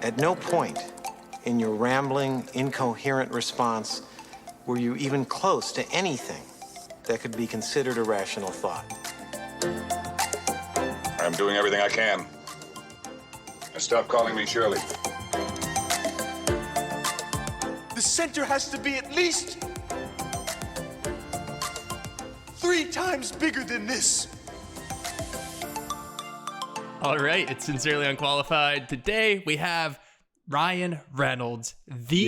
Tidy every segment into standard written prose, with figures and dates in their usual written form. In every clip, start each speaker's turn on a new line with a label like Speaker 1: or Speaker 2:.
Speaker 1: At no point in your rambling, incoherent response were you even close to anything that could be considered a rational thought.
Speaker 2: I'm doing everything I can. Now stop calling me Shirley.
Speaker 3: The center has to be at least 3 times bigger than this.
Speaker 4: All right, it's Sincerely Unqualified. Today we have Ryan Reynolds, the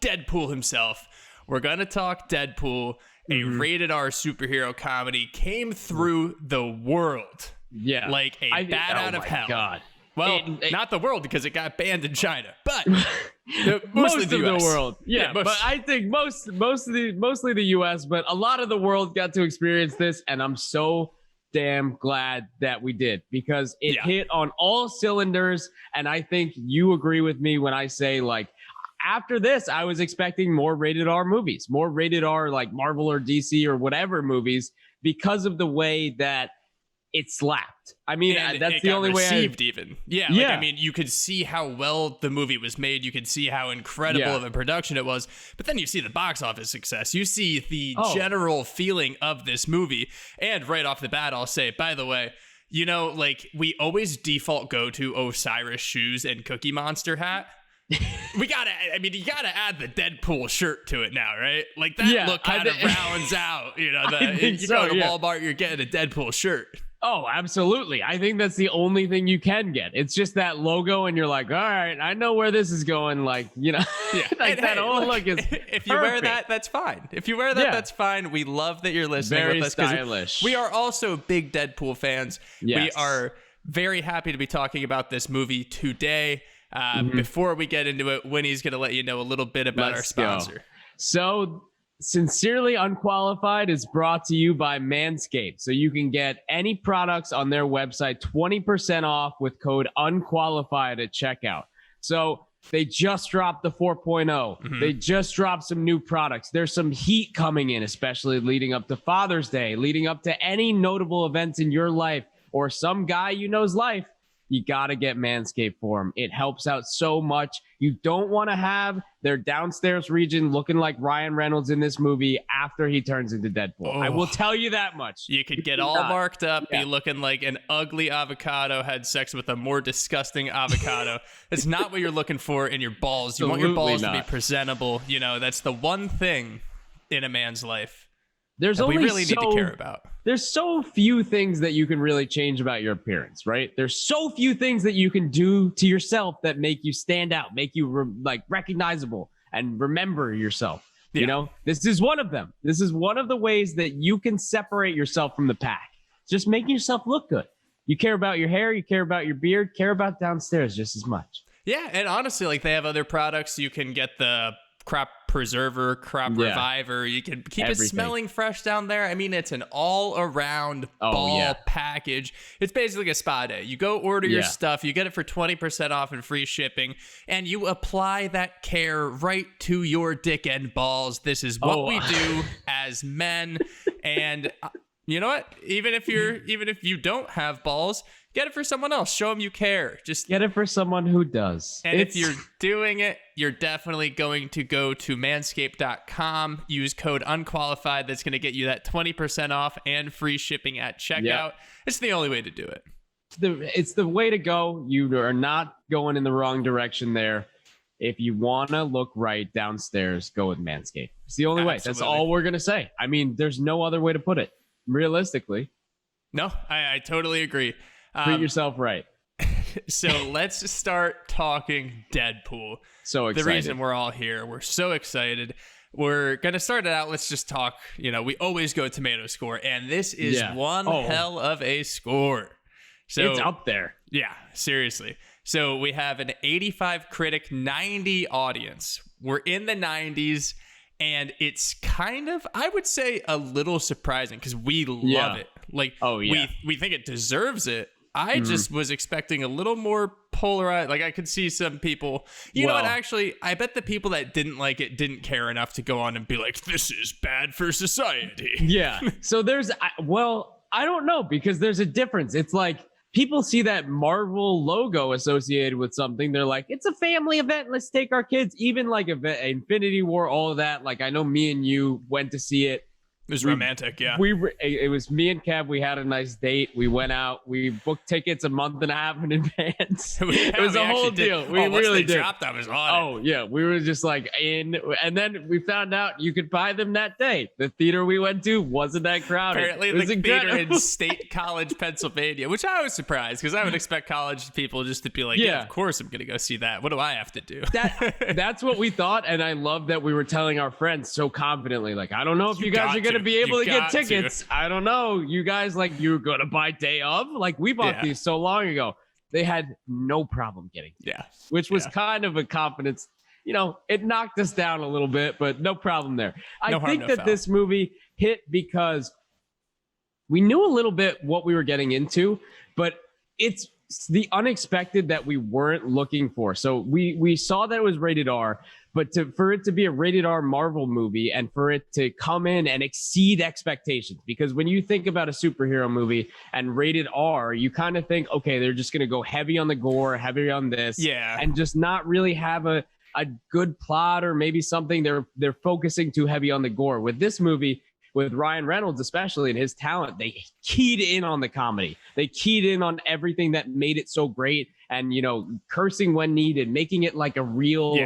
Speaker 4: Deadpool himself. We're going to talk Deadpool, a rated R superhero comedy, came through the world.
Speaker 5: Yeah.
Speaker 4: Like a bat out of hell.
Speaker 5: God.
Speaker 4: Well, not the world because it got banned in China, but
Speaker 5: most of the
Speaker 4: US.
Speaker 5: world. Yeah, but I think mostly the US, but a lot of the world got to experience this, and I'm so damn glad that we did because it hit on all cylinders. And I think you agree with me when I say, like, after this, I was expecting more rated R movies, more rated R, like Marvel or DC or whatever movies, because of the way that it slapped. I mean, that's the only way
Speaker 4: received even. Yeah. Like, I mean, you could see how well the movie was made. You could see how incredible of a production it was. But then you see the box office success. You see the general feeling of this movie. And right off the bat, I'll say, by the way, you know, like, we always default go to Osiris shoes and Cookie Monster hat. You gotta add the Deadpool shirt to it now, right? Like, that look kind of rounds out, you know, you go to Walmart, you're getting a Deadpool shirt.
Speaker 5: Oh, absolutely. I think that's the only thing you can get. It's just that logo, and you're like, all right, I know where this is going. Like, you know, like that whole look is
Speaker 4: if you wear that, that's fine. If you wear that, that's fine. We love that you're listening
Speaker 5: Very
Speaker 4: with us.
Speaker 5: stylish.
Speaker 4: We are also big Deadpool fans.
Speaker 5: Yes.
Speaker 4: We are very happy to be talking about this movie today. Before we get into it, Winnie's going to let you know a little bit about our sponsor.
Speaker 5: Go. So, Sincerely Unqualified is brought to you by Manscaped. So you can get any products on their website 20% off with code UNQUALIFIED at checkout. So they just dropped the 4.0. They just dropped some new products. There's some heat coming in, especially leading up to Father's Day, leading up to any notable events in your life or some guy you know's life. You got to get Manscaped for them. It helps out so much. You don't want to have their downstairs region looking like Ryan Reynolds in this movie after he turns into Deadpool. I will tell you that much.
Speaker 4: You could get all marked up, be looking like an ugly avocado, had sex with a more disgusting avocado. That's not what you're looking for in your balls. You want your balls to be presentable. You know, that's the one thing in a man's life
Speaker 5: we
Speaker 4: really need to care about.
Speaker 5: There's so few things that you can really change about your appearance, right? There's so few things that you can do to yourself that make you stand out, make you recognizable and remember yourself. You know, this is one of them. This is one of the ways that you can separate yourself from the pack. Just making yourself look good. You care about your hair, you care about your beard, care about downstairs just as much.
Speaker 4: Yeah, and honestly, like, they have other products. You can get the crop preserver, crop reviver. You can keep it smelling fresh down there. I mean, it's an all-around ball package. It's basically a spa day. You go order your stuff, you get it for 20% off and free shipping, and you apply that care right to your dick and balls. This is what we do as men. And you know what? Even if you don't have balls, get it for someone else. Show them you care. Just
Speaker 5: get it for someone who does.
Speaker 4: And if you're doing it, you're definitely going to go to manscaped.com. Use code UNQUALIFIED. That's going to get you that 20% off and free shipping at checkout. Yep. It's the only way to do it.
Speaker 5: It's the way to go. You are not going in the wrong direction there. If you want to look right downstairs, go with Manscaped. It's the only way. That's all we're going to say. I mean, there's no other way to put it. Realistically.
Speaker 4: No, I totally agree.
Speaker 5: Treat yourself right.
Speaker 4: So let's start talking Deadpool.
Speaker 5: So excited.
Speaker 4: The reason we're all here. We're so excited. We're going to start it out. Let's just talk. You know, we always go tomato score, and this is one hell of a score. So
Speaker 5: it's up there.
Speaker 4: Yeah, seriously. So we have an 85 critic, 90 audience. We're in the 90s. And it's kind of, I would say, a little surprising because we love it. Like, we think it deserves it. I just was expecting a little more polarized. Like, I could see some people, you know what, actually, I bet the people that didn't like it didn't care enough to go on and be like, this is bad for society.
Speaker 5: Yeah. So I don't know, because there's a difference. It's like, people see that Marvel logo associated with something, they're like, it's a family event. Let's take our kids. Even like Infinity War, all of that. Like, I know me and you went to see it.
Speaker 4: It was romantic, yeah.
Speaker 5: It was me and Kev. We had a nice date. We went out. We booked tickets a month and a half in advance. It was a whole deal. We really did.
Speaker 4: Dropped, I was on
Speaker 5: Oh yeah, we were just like in, and then we found out you could buy them that day. The theater we went to wasn't that crowded.
Speaker 4: Apparently,
Speaker 5: it was
Speaker 4: the theater
Speaker 5: incredible.
Speaker 4: in State College, Pennsylvania, which I was surprised because I would expect college people just to be like, yeah, of course I'm gonna go see that. What do I have to do?
Speaker 5: That's what we thought, and I love that we were telling our friends so confidently, like, I don't know if you guys are gonna be able to get tickets. I don't know. You guys, like, you're gonna buy day of? Like, we bought these so long ago. They had no problem getting tickets, which was kind of a confidence. You know, it knocked us down a little bit, but no problem there. I think that this movie hit because we knew a little bit what we were getting into, but it's the unexpected that we weren't looking for. So we saw that it was rated R, but for it to be a rated R Marvel movie and for it to come in and exceed expectations, because when you think about a superhero movie and rated R, you kind of think, okay, they're just going to go heavy on the gore, heavy on this, and just not really have a good plot, or maybe something they're focusing too heavy on the gore. With this movie, with Ryan Reynolds especially, and his talent, they keyed in on the comedy. They keyed in on everything that made it so great, and, you know, cursing when needed, making it like a real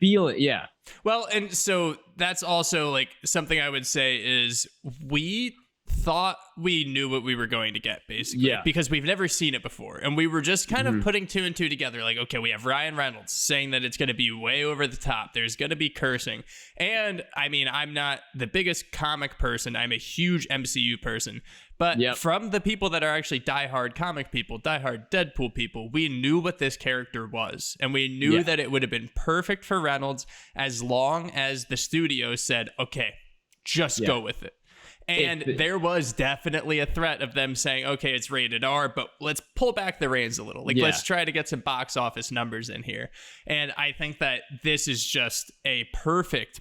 Speaker 5: feel it. Yeah.
Speaker 4: Well, and so that's also like something I would say is we thought we knew what we were going to get, basically, because we've never seen it before, and we were just kind of putting two and two together, like, okay, we have Ryan Reynolds saying that it's going to be way over the top, there's going to be cursing, and I mean, I'm not the biggest comic person, I'm a huge MCU person, but from the people that are actually diehard comic people, diehard Deadpool people, we knew what this character was, and we knew that it would have been perfect for Reynolds as long as the studio said, okay, just go with it. And there was definitely a threat of them saying, okay, it's rated R, but let's pull back the reins a little. Like, let's try to get some box office numbers in here. And I think that this is just a perfect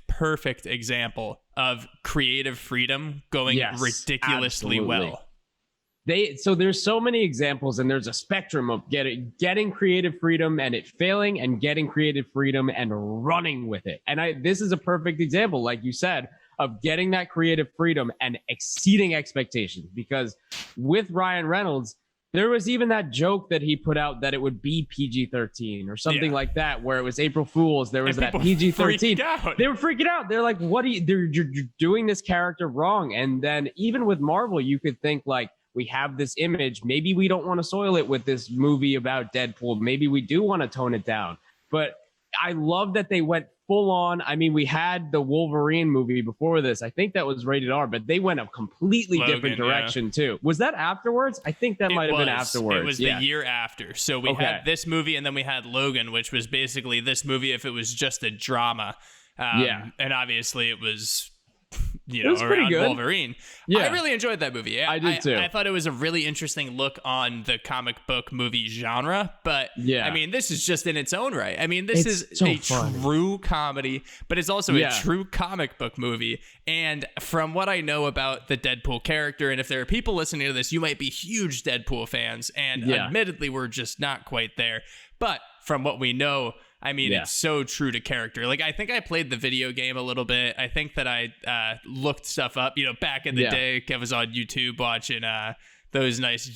Speaker 4: example of creative freedom going ridiculously well.
Speaker 5: So there's so many examples, and there's a spectrum of getting creative freedom and it failing, and getting creative freedom and running with it. And this is a perfect example, like you said, of getting that creative freedom and exceeding expectations. Because with Ryan Reynolds, there was even that joke that he put out that it would be PG-13 or something like that, where it was April Fool's. There was that PG-13. They were freaking out. They're like, you're doing this character wrong. And then even with Marvel, you could think like, we have this image. Maybe we don't want to soil it with this movie about Deadpool. Maybe we do want to tone it down. But I love that they went full on. I mean, we had the Wolverine movie before this. I think that was rated R, but they went a completely different direction too. Was that afterwards? I think that might have been afterwards.
Speaker 4: It was the year after. So we had this movie, and then we had Logan, which was basically this movie if it was just a drama. And obviously it was, you know, around Wolverine. I really enjoyed that movie.
Speaker 5: I did too.
Speaker 4: I thought it was a really interesting look on the comic book movie genre, but I mean, this is just in its own right. I mean, this is a true comedy, but it's also a true comic book movie. And from what I know about the Deadpool character, and if there are people listening to this, you might be huge Deadpool fans, and admittedly, we're just not quite there. But from what we know, I mean, it's so true to character. Like, I think I played the video game a little bit. I think that I looked stuff up, you know, back in the day. I was on YouTube watching those nice,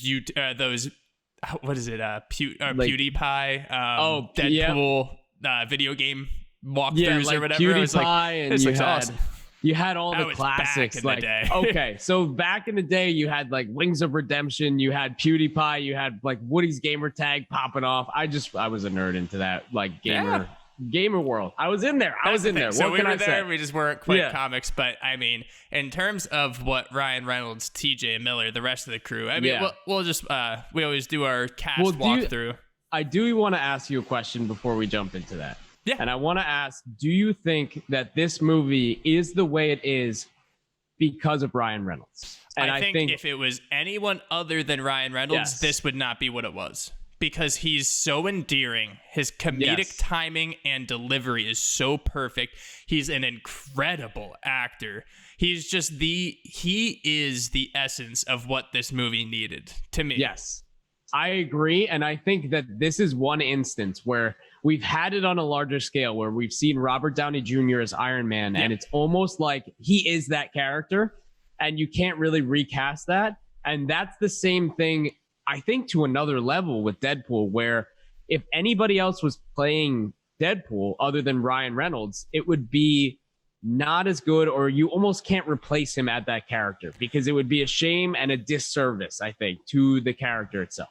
Speaker 4: what is it? PewDiePie, Deadpool video game walkthroughs
Speaker 5: like
Speaker 4: or whatever.
Speaker 5: PewDiePie,
Speaker 4: I was like, this looks awesome.
Speaker 5: You had all the classics.
Speaker 4: Back in the day.
Speaker 5: Okay, so back in the day, you had like Wings of Redemption, you had PewDiePie, you had like Woody's gamer tag popping off. I was a nerd into that, like gamer world. I was in there.
Speaker 4: So
Speaker 5: what can I say?
Speaker 4: We just weren't quite comics, but I mean, in terms of what Ryan Reynolds, TJ Miller, the rest of the crew, I mean, we'll just we always do our cast walkthrough.
Speaker 5: I do want to ask you a question before we jump into that.
Speaker 4: Yeah.
Speaker 5: And I want to ask, do you think that this movie is the way it is because of Ryan Reynolds? And
Speaker 4: I think if it was anyone other than Ryan Reynolds, this would not be what it was. Because he's so endearing. His comedic timing and delivery is so perfect. He's an incredible actor. He's just he is the essence of what this movie needed to me.
Speaker 5: Yes. I agree. And I think that this is one instance where we've had it on a larger scale, where we've seen Robert Downey Jr. as Iron Man, and it's almost like he is that character, and you can't really recast that. And that's the same thing, I think, to another level with Deadpool, where if anybody else was playing Deadpool other than Ryan Reynolds, it would be not as good, or you almost can't replace him at that character, because it would be a shame and a disservice, I think, to the character itself.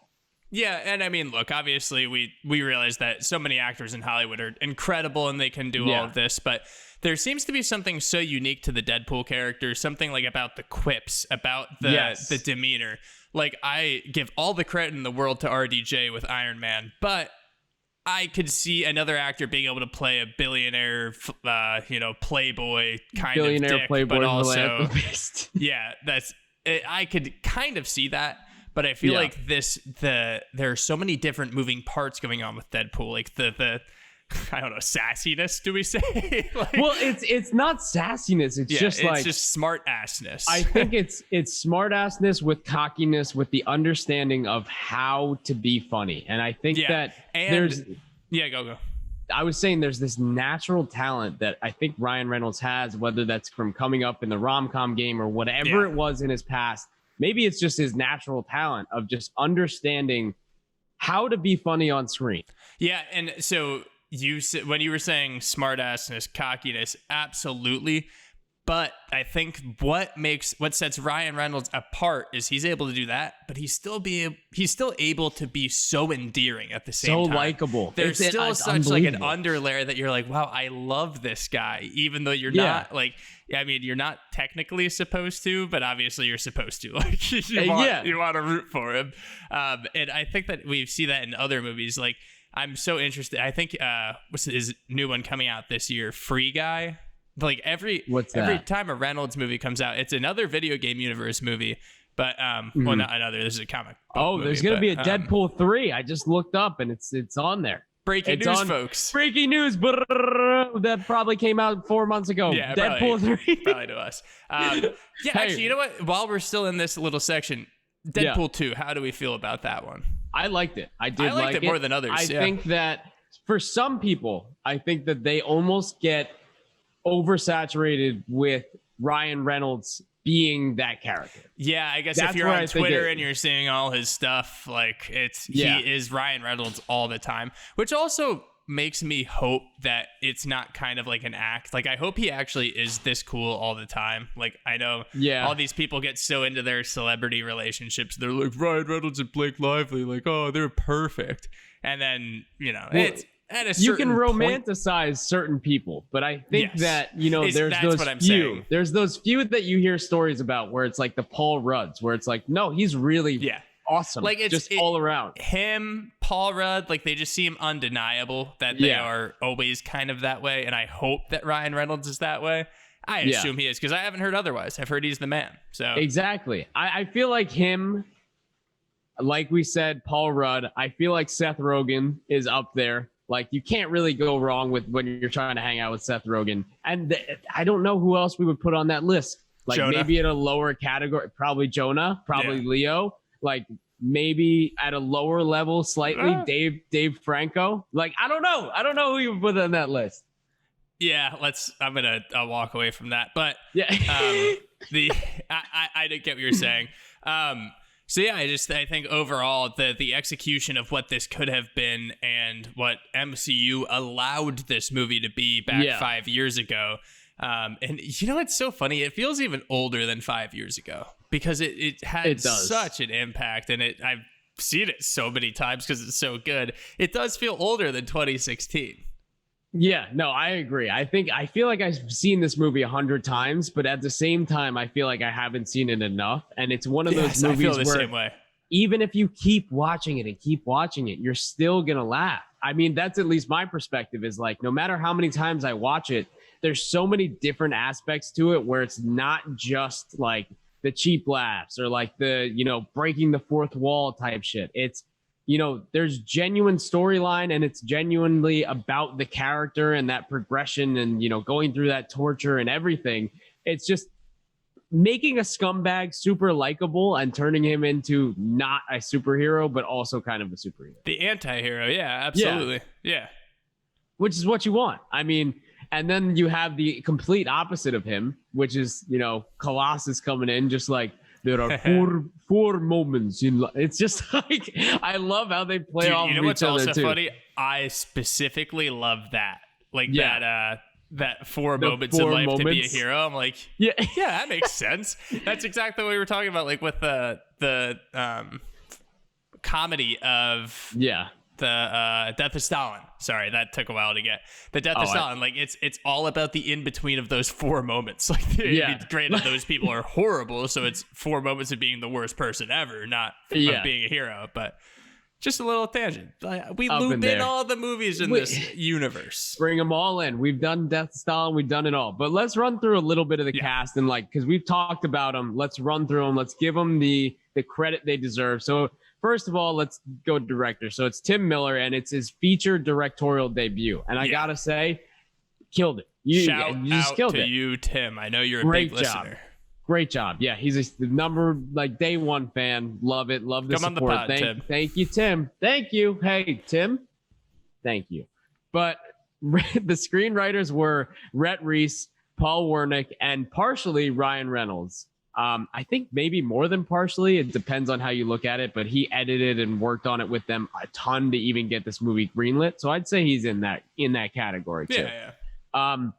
Speaker 4: Yeah, and I mean, look, obviously we realize that so many actors in Hollywood are incredible and they can do all of this, but there seems to be something so unique to the Deadpool character, something like about the quips, about the demeanor. Like, I give all the credit in the world to RDJ with Iron Man, but I could see another actor being able to play a billionaire, playboy kind of dick,
Speaker 5: playboy,
Speaker 4: but also,
Speaker 5: yeah,
Speaker 4: I could kind of see that. But I feel like there are so many different moving parts going on with Deadpool. Like the I don't know, sassiness, do we say? Like,
Speaker 5: well, it's not sassiness. It's just
Speaker 4: smart assness.
Speaker 5: I think it's smart assness with cockiness, with the understanding of how to be funny. And I think that there's
Speaker 4: go.
Speaker 5: I was saying there's this natural talent that I think Ryan Reynolds has, whether that's from coming up in the rom-com game or whatever it was in his past. Maybe it's just his natural talent of just understanding how to be funny on screen.
Speaker 4: Yeah, and so when you were saying smartassness, cockiness, absolutely. But I think what sets Ryan Reynolds apart is he's able to do that, but he's still able to be so endearing at the same time.
Speaker 5: So likable.
Speaker 4: There's still such like an underlayer that you're like, wow, I love this guy, even though you're not like, I mean, you're not technically supposed to, but obviously you're supposed to. Like, you want to root for him. And I think that we see that in other movies. Like, I'm so interested. I think what's his new one coming out this year, Free Guy. Like every time a Reynolds movie comes out, it's another video game universe movie, but well, not another. This is a comic.
Speaker 5: There's gonna be a Deadpool 3. I just looked up and it's on there.
Speaker 4: Breaking news, folks.
Speaker 5: Breaking news. That probably came out 4 months ago.
Speaker 4: Yeah,
Speaker 5: Deadpool 3.
Speaker 4: Probably to us. Actually, you know what? While we're still in this little section, Deadpool 2. How do we feel about that one?
Speaker 5: I liked it. I
Speaker 4: liked it more than others.
Speaker 5: I think that for some people, I think that they almost get oversaturated with Ryan Reynolds being that character.
Speaker 4: Yeah, I guess if you're on Twitter and you're seeing all his stuff, like he is Ryan Reynolds all the time, which also makes me hope that it's not kind of like an act. Like, I hope he actually is this cool all the time. Like, I know all these people get so into their celebrity relationships. They're like, Ryan Reynolds and Blake Lively, like, oh, they're perfect. And then, it's at a certain
Speaker 5: you can romanticize certain people, but I think that, there's those few that you hear stories about where it's like the Paul Rudds, where it's like, no, he's really awesome. Like, it's just all around.
Speaker 4: Him, Paul Rudd, like, they just seem undeniable that they are always kind of that way. And I hope that Ryan Reynolds is that way. I assume he is, because I haven't heard otherwise. I've heard he's the man. So
Speaker 5: exactly. I feel like him, like we said, Paul Rudd, I feel like Seth Rogen is up there. Like, you can't really go wrong with when you're trying to hang out with Seth Rogen. And I don't know who else we would put on that list. Like, Jonah. Maybe at a lower category, probably Jonah, probably Leo. Like, maybe at a lower level slightly, Dave Franco. Like, I don't know. I don't know who you would put on that list.
Speaker 4: Yeah, I'll walk away from that. But I didn't get what you're saying. So yeah, I think overall the execution of what this could have been and what MCU allowed this movie to be back 5 years ago. And it's so funny. It feels even older than 5 years ago because it had such an impact, and I've seen it so many times because it's so good. It does feel older than 2016.
Speaker 5: Yeah, no, I agree. I feel like I've seen this movie 100 times, but at the same time, I feel like I haven't seen it enough. And it's one of those movies
Speaker 4: I feel the
Speaker 5: where
Speaker 4: same way.
Speaker 5: Even if you keep watching it, you're still going to laugh. I mean, that's at least my perspective, is like, no matter how many times I watch it, there's so many different aspects to it where it's not just like the cheap laughs or like the, breaking the fourth wall type shit. It's, there's genuine storyline, and it's genuinely about the character and that progression and, going through that torture and everything. It's just, making a scumbag super likable and turning him into not a superhero, but also kind of a superhero.
Speaker 4: The anti-hero. Yeah, absolutely. Yeah.
Speaker 5: Which is what you want. I mean, and then you have the complete opposite of him, which is, Colossus coming in just like, there are four moments in life. It's just like, I love how they play
Speaker 4: Dude,
Speaker 5: off
Speaker 4: you know
Speaker 5: of
Speaker 4: what's
Speaker 5: each other
Speaker 4: also
Speaker 5: too.
Speaker 4: funny? I specifically love that. Like that four
Speaker 5: The
Speaker 4: moments
Speaker 5: four
Speaker 4: in life to be a
Speaker 5: moments.
Speaker 4: hero. I'm like,
Speaker 5: Yeah.
Speaker 4: yeah, that makes sense. That's exactly what we were talking about, like with the comedy of the Death of Stalin. Sorry, that took a while to get. The Death of Stalin. Like it's all about the in between of those four moments. Like, granted, those people are horrible, so it's 4 moments of being the worst person ever, not of being a hero. But just a little tangent. We loop in all the movies in this universe.
Speaker 5: Bring them all in. We've done Death of Stalin. We've done it all. But let's run through a little bit of the cast and because we've talked about them. Let's run through them. Let's give them the credit they deserve. So first of all, let's go director. So it's Tim Miller, and it's his feature directorial debut. And I gotta say, killed it. You just killed it.
Speaker 4: You, Tim. I know you're a big listener.
Speaker 5: Great job. Yeah, he's the number day one fan. Love it. Love the
Speaker 4: support.
Speaker 5: Come on
Speaker 4: the pod, Tim.
Speaker 5: Thank you, Tim. Thank you. Hey, Tim. Thank you. But the screenwriters were Rhett Reese, Paul Wernick, and partially Ryan Reynolds. I think maybe more than partially. It depends on how you look at it, but he edited and worked on it with them a ton to even get this movie greenlit. So I'd say he's in that category too.
Speaker 4: Yeah.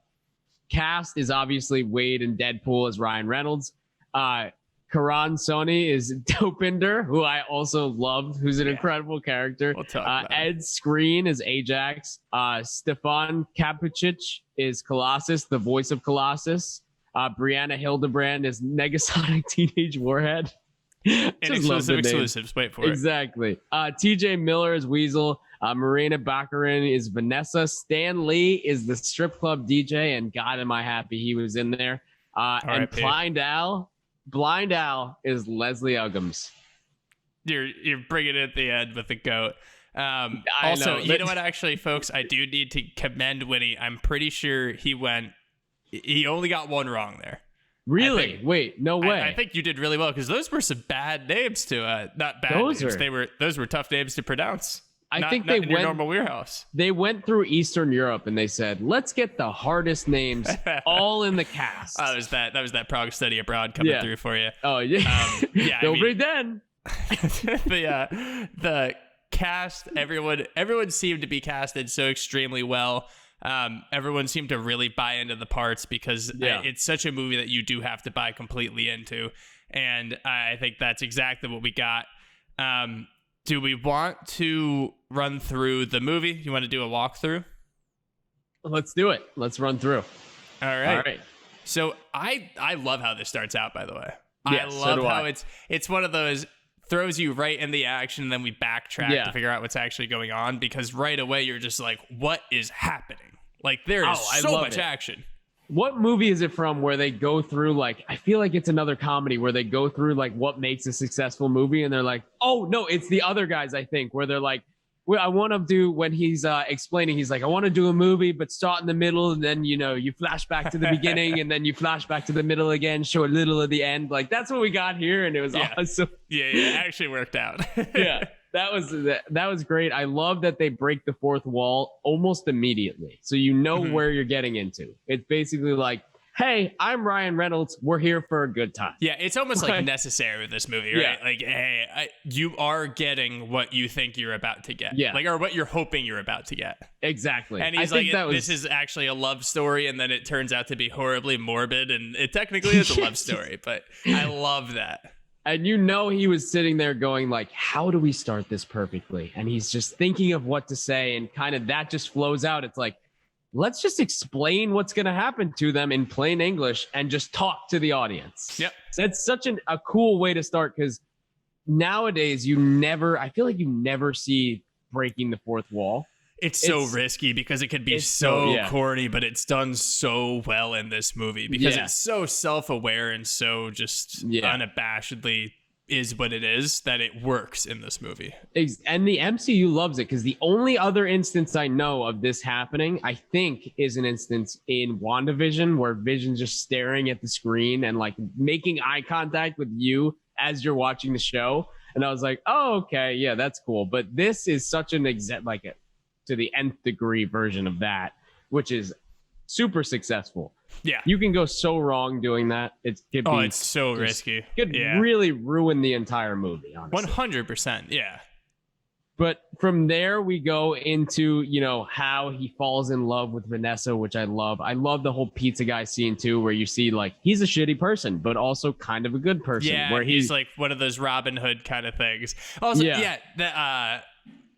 Speaker 5: Cast is obviously Wade and Deadpool as Ryan Reynolds. Karan Soni is Dopinder, who I also loved, who's an incredible character.
Speaker 4: We'll talk about
Speaker 5: Ed Screen is Ajax. Stefan Kapucic is Colossus, the voice of Colossus. Brianna Hildebrand is Negasonic Teenage Warhead.
Speaker 4: Inexclusive Exclusives. Wait for it.
Speaker 5: Exactly. TJ Miller is Weasel. Marina Baccarin is Vanessa. Stan Lee is the strip club DJ, and God, am I happy he was in there. And Blind Al is Leslie Uggams.
Speaker 4: You're bringing it at the end with the goat.
Speaker 5: Also,
Speaker 4: you know what? Actually, folks, I do need to commend Winnie. I'm pretty sure he only got one wrong there.
Speaker 5: Really? Wait, no way.
Speaker 4: I think you did really well because those were some bad names to not bad names. Those were tough names to pronounce.
Speaker 5: I think
Speaker 4: they went in your normal warehouse.
Speaker 5: They went through Eastern Europe and they said, "Let's get the hardest names all in the cast."
Speaker 4: That was that Prague study abroad coming through for you.
Speaker 5: Oh yeah, Don't read then.
Speaker 4: The cast, everyone seemed to be casted so extremely well. Everyone seemed to really buy into the parts because it's such a movie that you do have to buy completely into, and I think that's exactly what we got. Do we want to run through the movie? You want to do a walkthrough?
Speaker 5: Let's do it. Let's run through.
Speaker 4: All right. So I love how this starts out, by the way.
Speaker 5: Yeah,
Speaker 4: I love how it's one of those throws you right in the action, and then we backtrack to figure out what's actually going on, because right away you're just like, what is happening? Like, there is so much action.
Speaker 5: What movie is it from where they go through, I feel like it's another comedy where they go through what makes a successful movie, and they're like, oh no, it's The Other Guys, I think, where they're like, well, I want to do, when he's explaining, he's like, I want to do a movie, but start in the middle, and then, you flash back to the beginning, and then you flash back to the middle again, show a little of the end. Like, that's what we got here, and it was awesome.
Speaker 4: Yeah, it actually worked out.
Speaker 5: Yeah. That was great. I love that they break the fourth wall almost immediately. So where you're getting into. It's basically like, hey, I'm Ryan Reynolds. We're here for a good time.
Speaker 4: Yeah, it's almost like necessary with this movie, right?
Speaker 5: Yeah.
Speaker 4: Like, hey, you are getting what you think you're about to get.
Speaker 5: Yeah.
Speaker 4: Or what you're hoping you're about to get.
Speaker 5: Exactly.
Speaker 4: And he's this is actually a love story, and then it turns out to be horribly morbid, and it technically is a love story, but I love that.
Speaker 5: And he was sitting there going how do we start this perfectly? And he's just thinking of what to say, and kind of that just flows out. It's like, let's just explain what's going to happen to them in plain English and just talk to the audience.
Speaker 4: Yep.
Speaker 5: That's such a cool way to start, because nowadays I feel like you never see breaking the fourth wall.
Speaker 4: It's so risky because it could be so corny, but it's done so well in this movie because it's so self-aware and so just unabashedly is what it is, that it works in this movie.
Speaker 5: And the MCU loves it, because the only other instance I know of this happening, I think, is an instance in WandaVision where Vision's just staring at the screen and like making eye contact with you as you're watching the show. And I was like, oh, okay, yeah, that's cool. But this is such an to the nth degree version of that, which is super successful.
Speaker 4: Yeah.
Speaker 5: You can go so wrong doing that. It's
Speaker 4: so risky.
Speaker 5: Could really ruin the entire movie, honestly.
Speaker 4: 100%. Yeah.
Speaker 5: But from there, we go into, how he falls in love with Vanessa, which I love. I love the whole pizza guy scene, too, where you see, like, he's a shitty person, but also kind of a good person.
Speaker 4: Yeah,
Speaker 5: where
Speaker 4: he's like one of those Robin Hood kind of things. Also,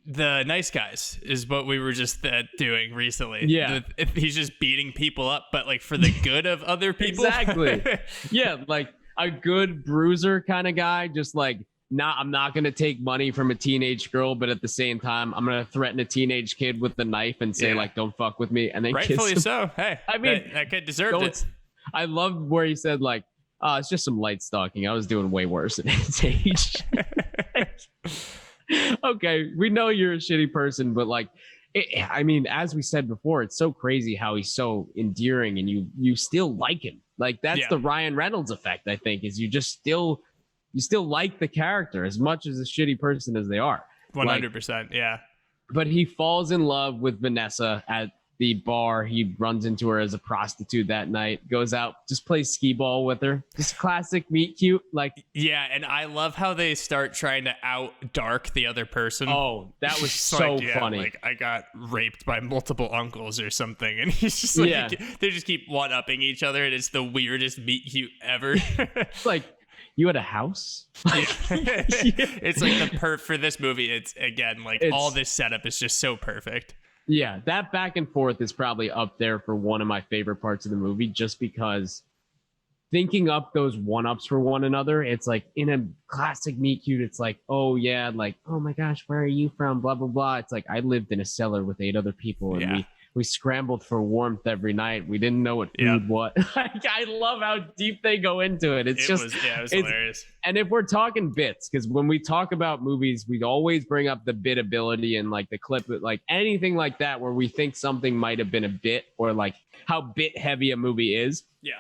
Speaker 4: the nice guys is what we were just doing recently.
Speaker 5: Yeah.
Speaker 4: He's just beating people up, but like for the good of other people.
Speaker 5: Exactly. Yeah, like a good bruiser kind of guy, just like, I'm not going to take money from a teenage girl, but at the same time, I'm going to threaten a teenage kid with a knife and say, like, don't fuck with me. And then
Speaker 4: rightfully
Speaker 5: kiss him.
Speaker 4: so. Hey, I mean, that kid deserved it.
Speaker 5: I love where he said, like, it's just some light stalking. I was doing way worse at his age. Okay, we know you're a shitty person, but like, as we said before, it's so crazy how he's so endearing and you still like him. Like, that's the Ryan Reynolds effect, I think, is you still like the character as much as a shitty person as they are.
Speaker 4: 100%, yeah.
Speaker 5: But he falls in love with Vanessa at the bar. He runs into her as a prostitute that night, goes out, just plays skee ball with her. Just classic meet cute. Like, yeah,
Speaker 4: and I love how they start trying to out dark the other person.
Speaker 5: Oh, that was so funny.
Speaker 4: Like, I got raped by multiple uncles or something, and he's just like, they just keep one-upping each other, and it's the weirdest meet cute ever.
Speaker 5: It's like, you had a house?
Speaker 4: It's like for this movie, it's again like all this setup is just so perfect.
Speaker 5: Yeah, that back and forth is probably up there for one of my favorite parts of the movie, just because thinking up those one-ups for one another, it's like in a classic meet cute, it's like, oh yeah, like, oh my gosh, where are you from? Blah, blah, blah. It's like, I lived in a cellar with 8 other people and we scrambled for warmth every night. We didn't know what food was. I love how deep they go into it. It was hilarious. And if we're talking bits, because when we talk about movies, we always bring up the bit ability and like the clip, like anything like that, where we think something might have been a bit, or like how bit heavy a movie is. Yeah.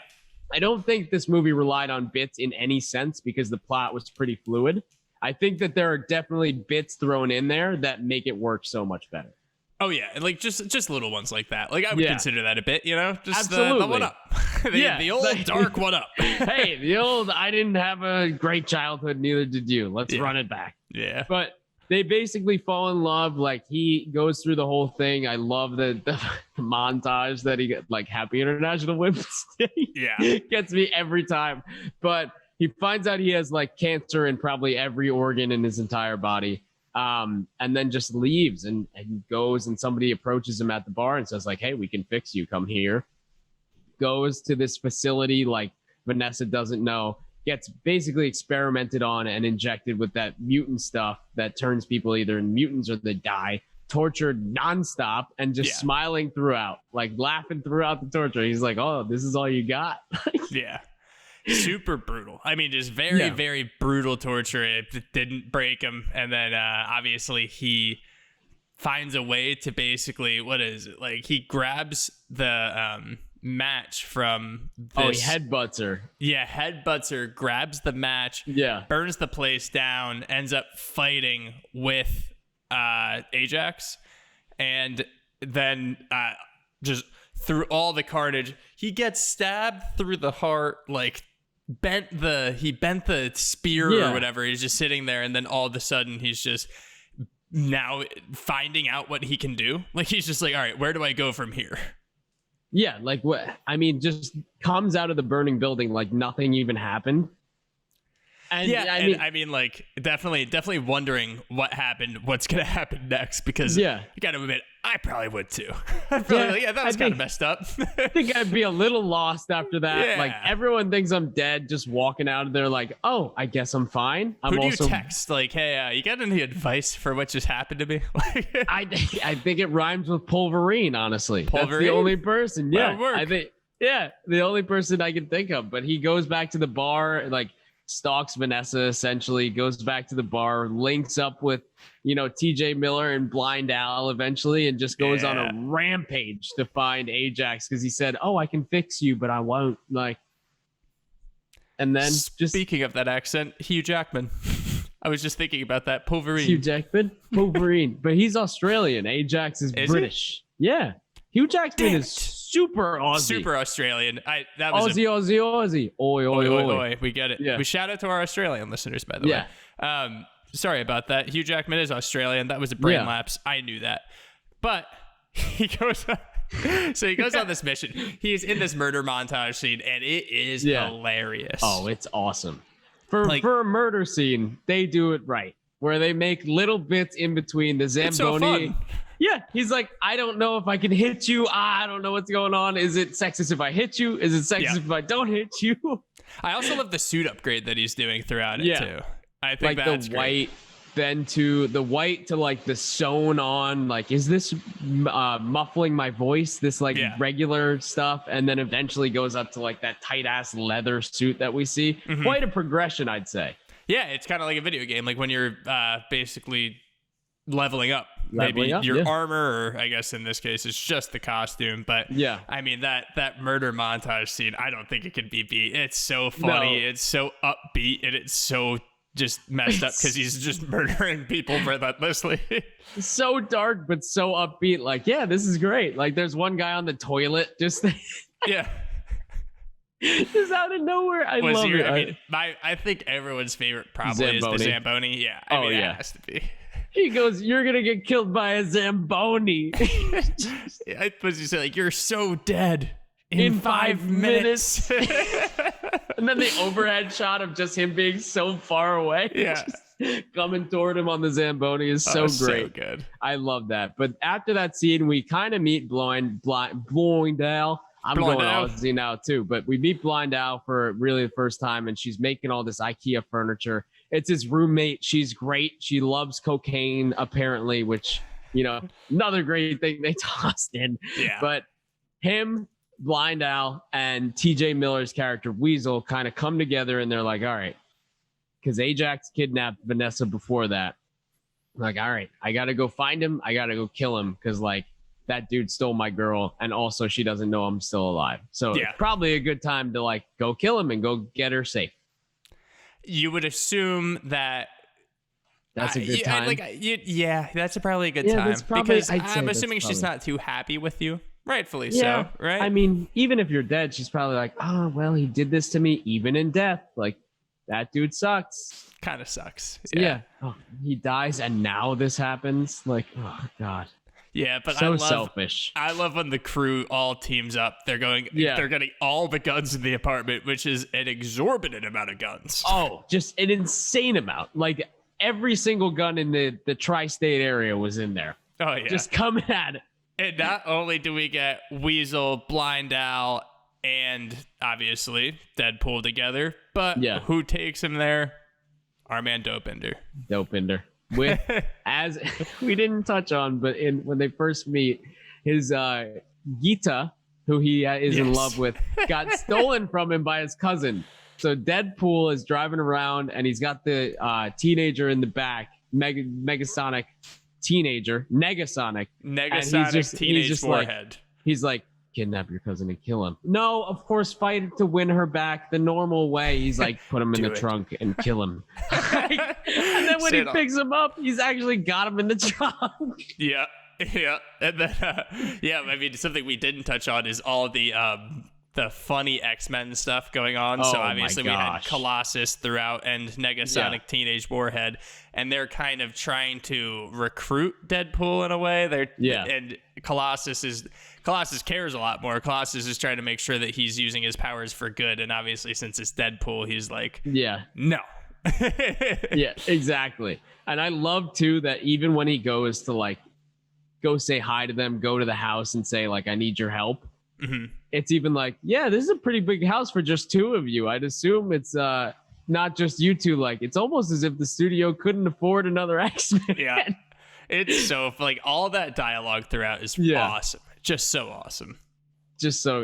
Speaker 5: I don't think this movie relied on bits in any sense because the plot was pretty fluid. I think that there are definitely bits thrown in there that make it work so much better.
Speaker 4: Oh yeah, like just little ones like that. Like I would consider that a bit, just
Speaker 5: Absolutely.
Speaker 4: The one up, the old dark one up.
Speaker 5: Hey, the old I didn't have a great childhood, neither did you. Let's run it back. Yeah, but they basically fall in love. Like he goes through the whole thing. I love the montage that he got, like Happy International Women's Day. Yeah, gets me every time. But he finds out he has like cancer in probably every organ in his entire body. And then just leaves and goes, and somebody approaches him at the bar and says like, hey, we can fix you, come here. Goes to this facility like Vanessa doesn't know, gets basically experimented on and injected with that mutant stuff that turns people either in mutants or they die, tortured nonstop, and just smiling throughout, like laughing throughout the torture. He's like, oh, this is all you got.
Speaker 4: Yeah. Super brutal. I mean, just very, very brutal torture. It didn't break him. And then obviously he finds a way to basically, what is it? Like he grabs the match from this.
Speaker 5: Oh, he headbutts her.
Speaker 4: Yeah, headbutts her, grabs the match, burns the place down, ends up fighting with Ajax. And then just through all the carnage, he gets stabbed through the heart, like he bent the spear or whatever. He's just sitting there, and then all of a sudden he's just now finding out what he can do. Like he's just like, all right, where do I go from here?
Speaker 5: Yeah, like what? I mean, just comes out of the burning building like nothing even happened. And
Speaker 4: I mean, like definitely wondering what happened, what's gonna happen next, because you gotta admit, I probably would too. I'd probably that was kind of messed up.
Speaker 5: I think I'd be a little lost after that. Yeah. Like everyone thinks I'm dead, just walking out of there like, oh, I guess I'm fine.
Speaker 4: Who do you text? Like, hey, you got any advice for what just happened to me?
Speaker 5: I think it rhymes with Pulverine, honestly.
Speaker 4: Pulverine?
Speaker 5: That's the only person. Yeah, I think. Yeah, the only person I can think of. But he goes back to the bar, like stalks Vanessa, essentially goes back to the bar, links up with, TJ Miller and Blind Al eventually, and just goes on a rampage to find Ajax because he said, "Oh, I can fix you, but I won't." And then
Speaker 4: speaking of that accent, Hugh Jackman. I was just thinking about that. Wolverine.
Speaker 5: Hugh Jackman? Wolverine. But he's Australian. Ajax is British. He? Yeah. Hugh Jackman is super Aussie.
Speaker 4: Super Australian. That was
Speaker 5: Aussie. Oi, oi, oi.
Speaker 4: Oi. We get it.
Speaker 5: Yeah.
Speaker 4: We shout out to our Australian listeners, by the way. Sorry about that. Hugh Jackman is Australian. That was a brain lapse. I knew that. But he goes so he goes on this mission. He's in this murder montage scene, and it is hilarious.
Speaker 5: Oh, it's awesome. For a murder scene, they do it right, where they make little bits in between the Zamboni.
Speaker 4: It's so fun.
Speaker 5: Yeah, he's like, I don't know if I can hit you. I don't know what's going on. Is it sexist if I hit you? Is it sexist if I don't hit you?
Speaker 4: I also love the suit upgrade that he's doing throughout it too. I think
Speaker 5: like
Speaker 4: that's
Speaker 5: the
Speaker 4: great.
Speaker 5: white, then to the white to like the sewn on. Like, is this muffling my voice? This regular stuff, and then eventually goes up to like that tight ass leather suit that we see.
Speaker 4: Mm-hmm.
Speaker 5: Quite a progression, I'd say.
Speaker 4: Yeah, it's kind of like a video game, like when you're basically leveling up.
Speaker 5: Leveling
Speaker 4: Maybe
Speaker 5: up,
Speaker 4: your armor, or I guess in this case, it's just the costume. But I mean, that murder montage scene, I don't think it can be beat. It's so funny. No. It's so upbeat, and it's so just messed up because he's just murdering people relentlessly.
Speaker 5: So dark, but so upbeat. Like, yeah, this is great. Like, there's one guy on the toilet just just out of nowhere. I love it.
Speaker 4: I mean, I think everyone's favorite probably is the Zamboni. Yeah. I mean, it has to be.
Speaker 5: He goes, "You're gonna get killed by a Zamboni."
Speaker 4: I suppose you say, like, "You're so dead in 5 minutes."
Speaker 5: And then the overhead shot of just him being so far away.
Speaker 4: Yeah.
Speaker 5: Coming toward him on the Zamboni is so great.
Speaker 4: So good.
Speaker 5: I love that. But after that scene, we kind of meet Blind Al. I'm going Aussie now too, but we meet Blind Al for really the first time, and she's making all this IKEA furniture. It's his roommate. She's great. She loves cocaine, apparently, which, another great thing they tossed in.
Speaker 4: Yeah.
Speaker 5: But him, Blind Al, and TJ Miller's character, Weasel, kind of come together, and they're like, all right, because Ajax kidnapped Vanessa before that. Like, all right, I got to go find him. I got to go kill him because, like, that dude stole my girl, and also she doesn't know I'm still alive. So it's probably a good time to, like, go kill him and go get her safe.
Speaker 4: You would assume that
Speaker 5: that's a good time.
Speaker 4: That's probably a good time.
Speaker 5: That's probably,
Speaker 4: because I'm assuming she's not too happy with you. Rightfully so, right?
Speaker 5: I mean, even if you're dead, she's probably like, oh, well, he did this to me even in death. Like, that dude sucks.
Speaker 4: Kind of sucks.
Speaker 5: Yeah. Oh, he dies and now this happens. Like, oh, God.
Speaker 4: Yeah, but
Speaker 5: so selfish.
Speaker 4: I love when the crew all teams up. They're getting all the guns in the apartment, which is an exorbitant amount of guns.
Speaker 5: Oh, just an insane amount. Like every single gun in the tri-state area was in there.
Speaker 4: Oh yeah,
Speaker 5: just coming at it.
Speaker 4: And not only do we get Weasel, Blind Al, and obviously Deadpool together, but who takes him there? Our man Dopinder. With, as we didn't touch on, but when they first meet, his Gita, who he is in love with, got stolen from him by his cousin. So Deadpool is driving around, and he's got the teenager in the back, Negasonic teenage warhead. He's like, kidnap your cousin and kill him. No, of course, fight to win her back the normal way. He's like, put him in the trunk and kill him. And then when he picks him up, he's actually got him in the trunk. Yeah. And then, I mean, something we didn't touch on is all the funny X-Men stuff going on. So obviously we had Colossus throughout and Negasonic Teenage Warhead, and they're kind of trying to recruit Deadpool in a way. And Colossus cares a lot more. Colossus is trying to make sure that he's using his powers for good, and obviously since it's Deadpool, he's like, no.
Speaker 5: Yeah, exactly. And I love too that even when he goes to like go say hi to them, go to the house and say like, I need your help. Mm-hmm. It's even like, this is a pretty big house for just two of you. I'd assume it's not just you two. Like, it's almost as if the studio couldn't afford another X-Men.
Speaker 4: Yeah, it's so like all that dialogue throughout is awesome. Just so awesome.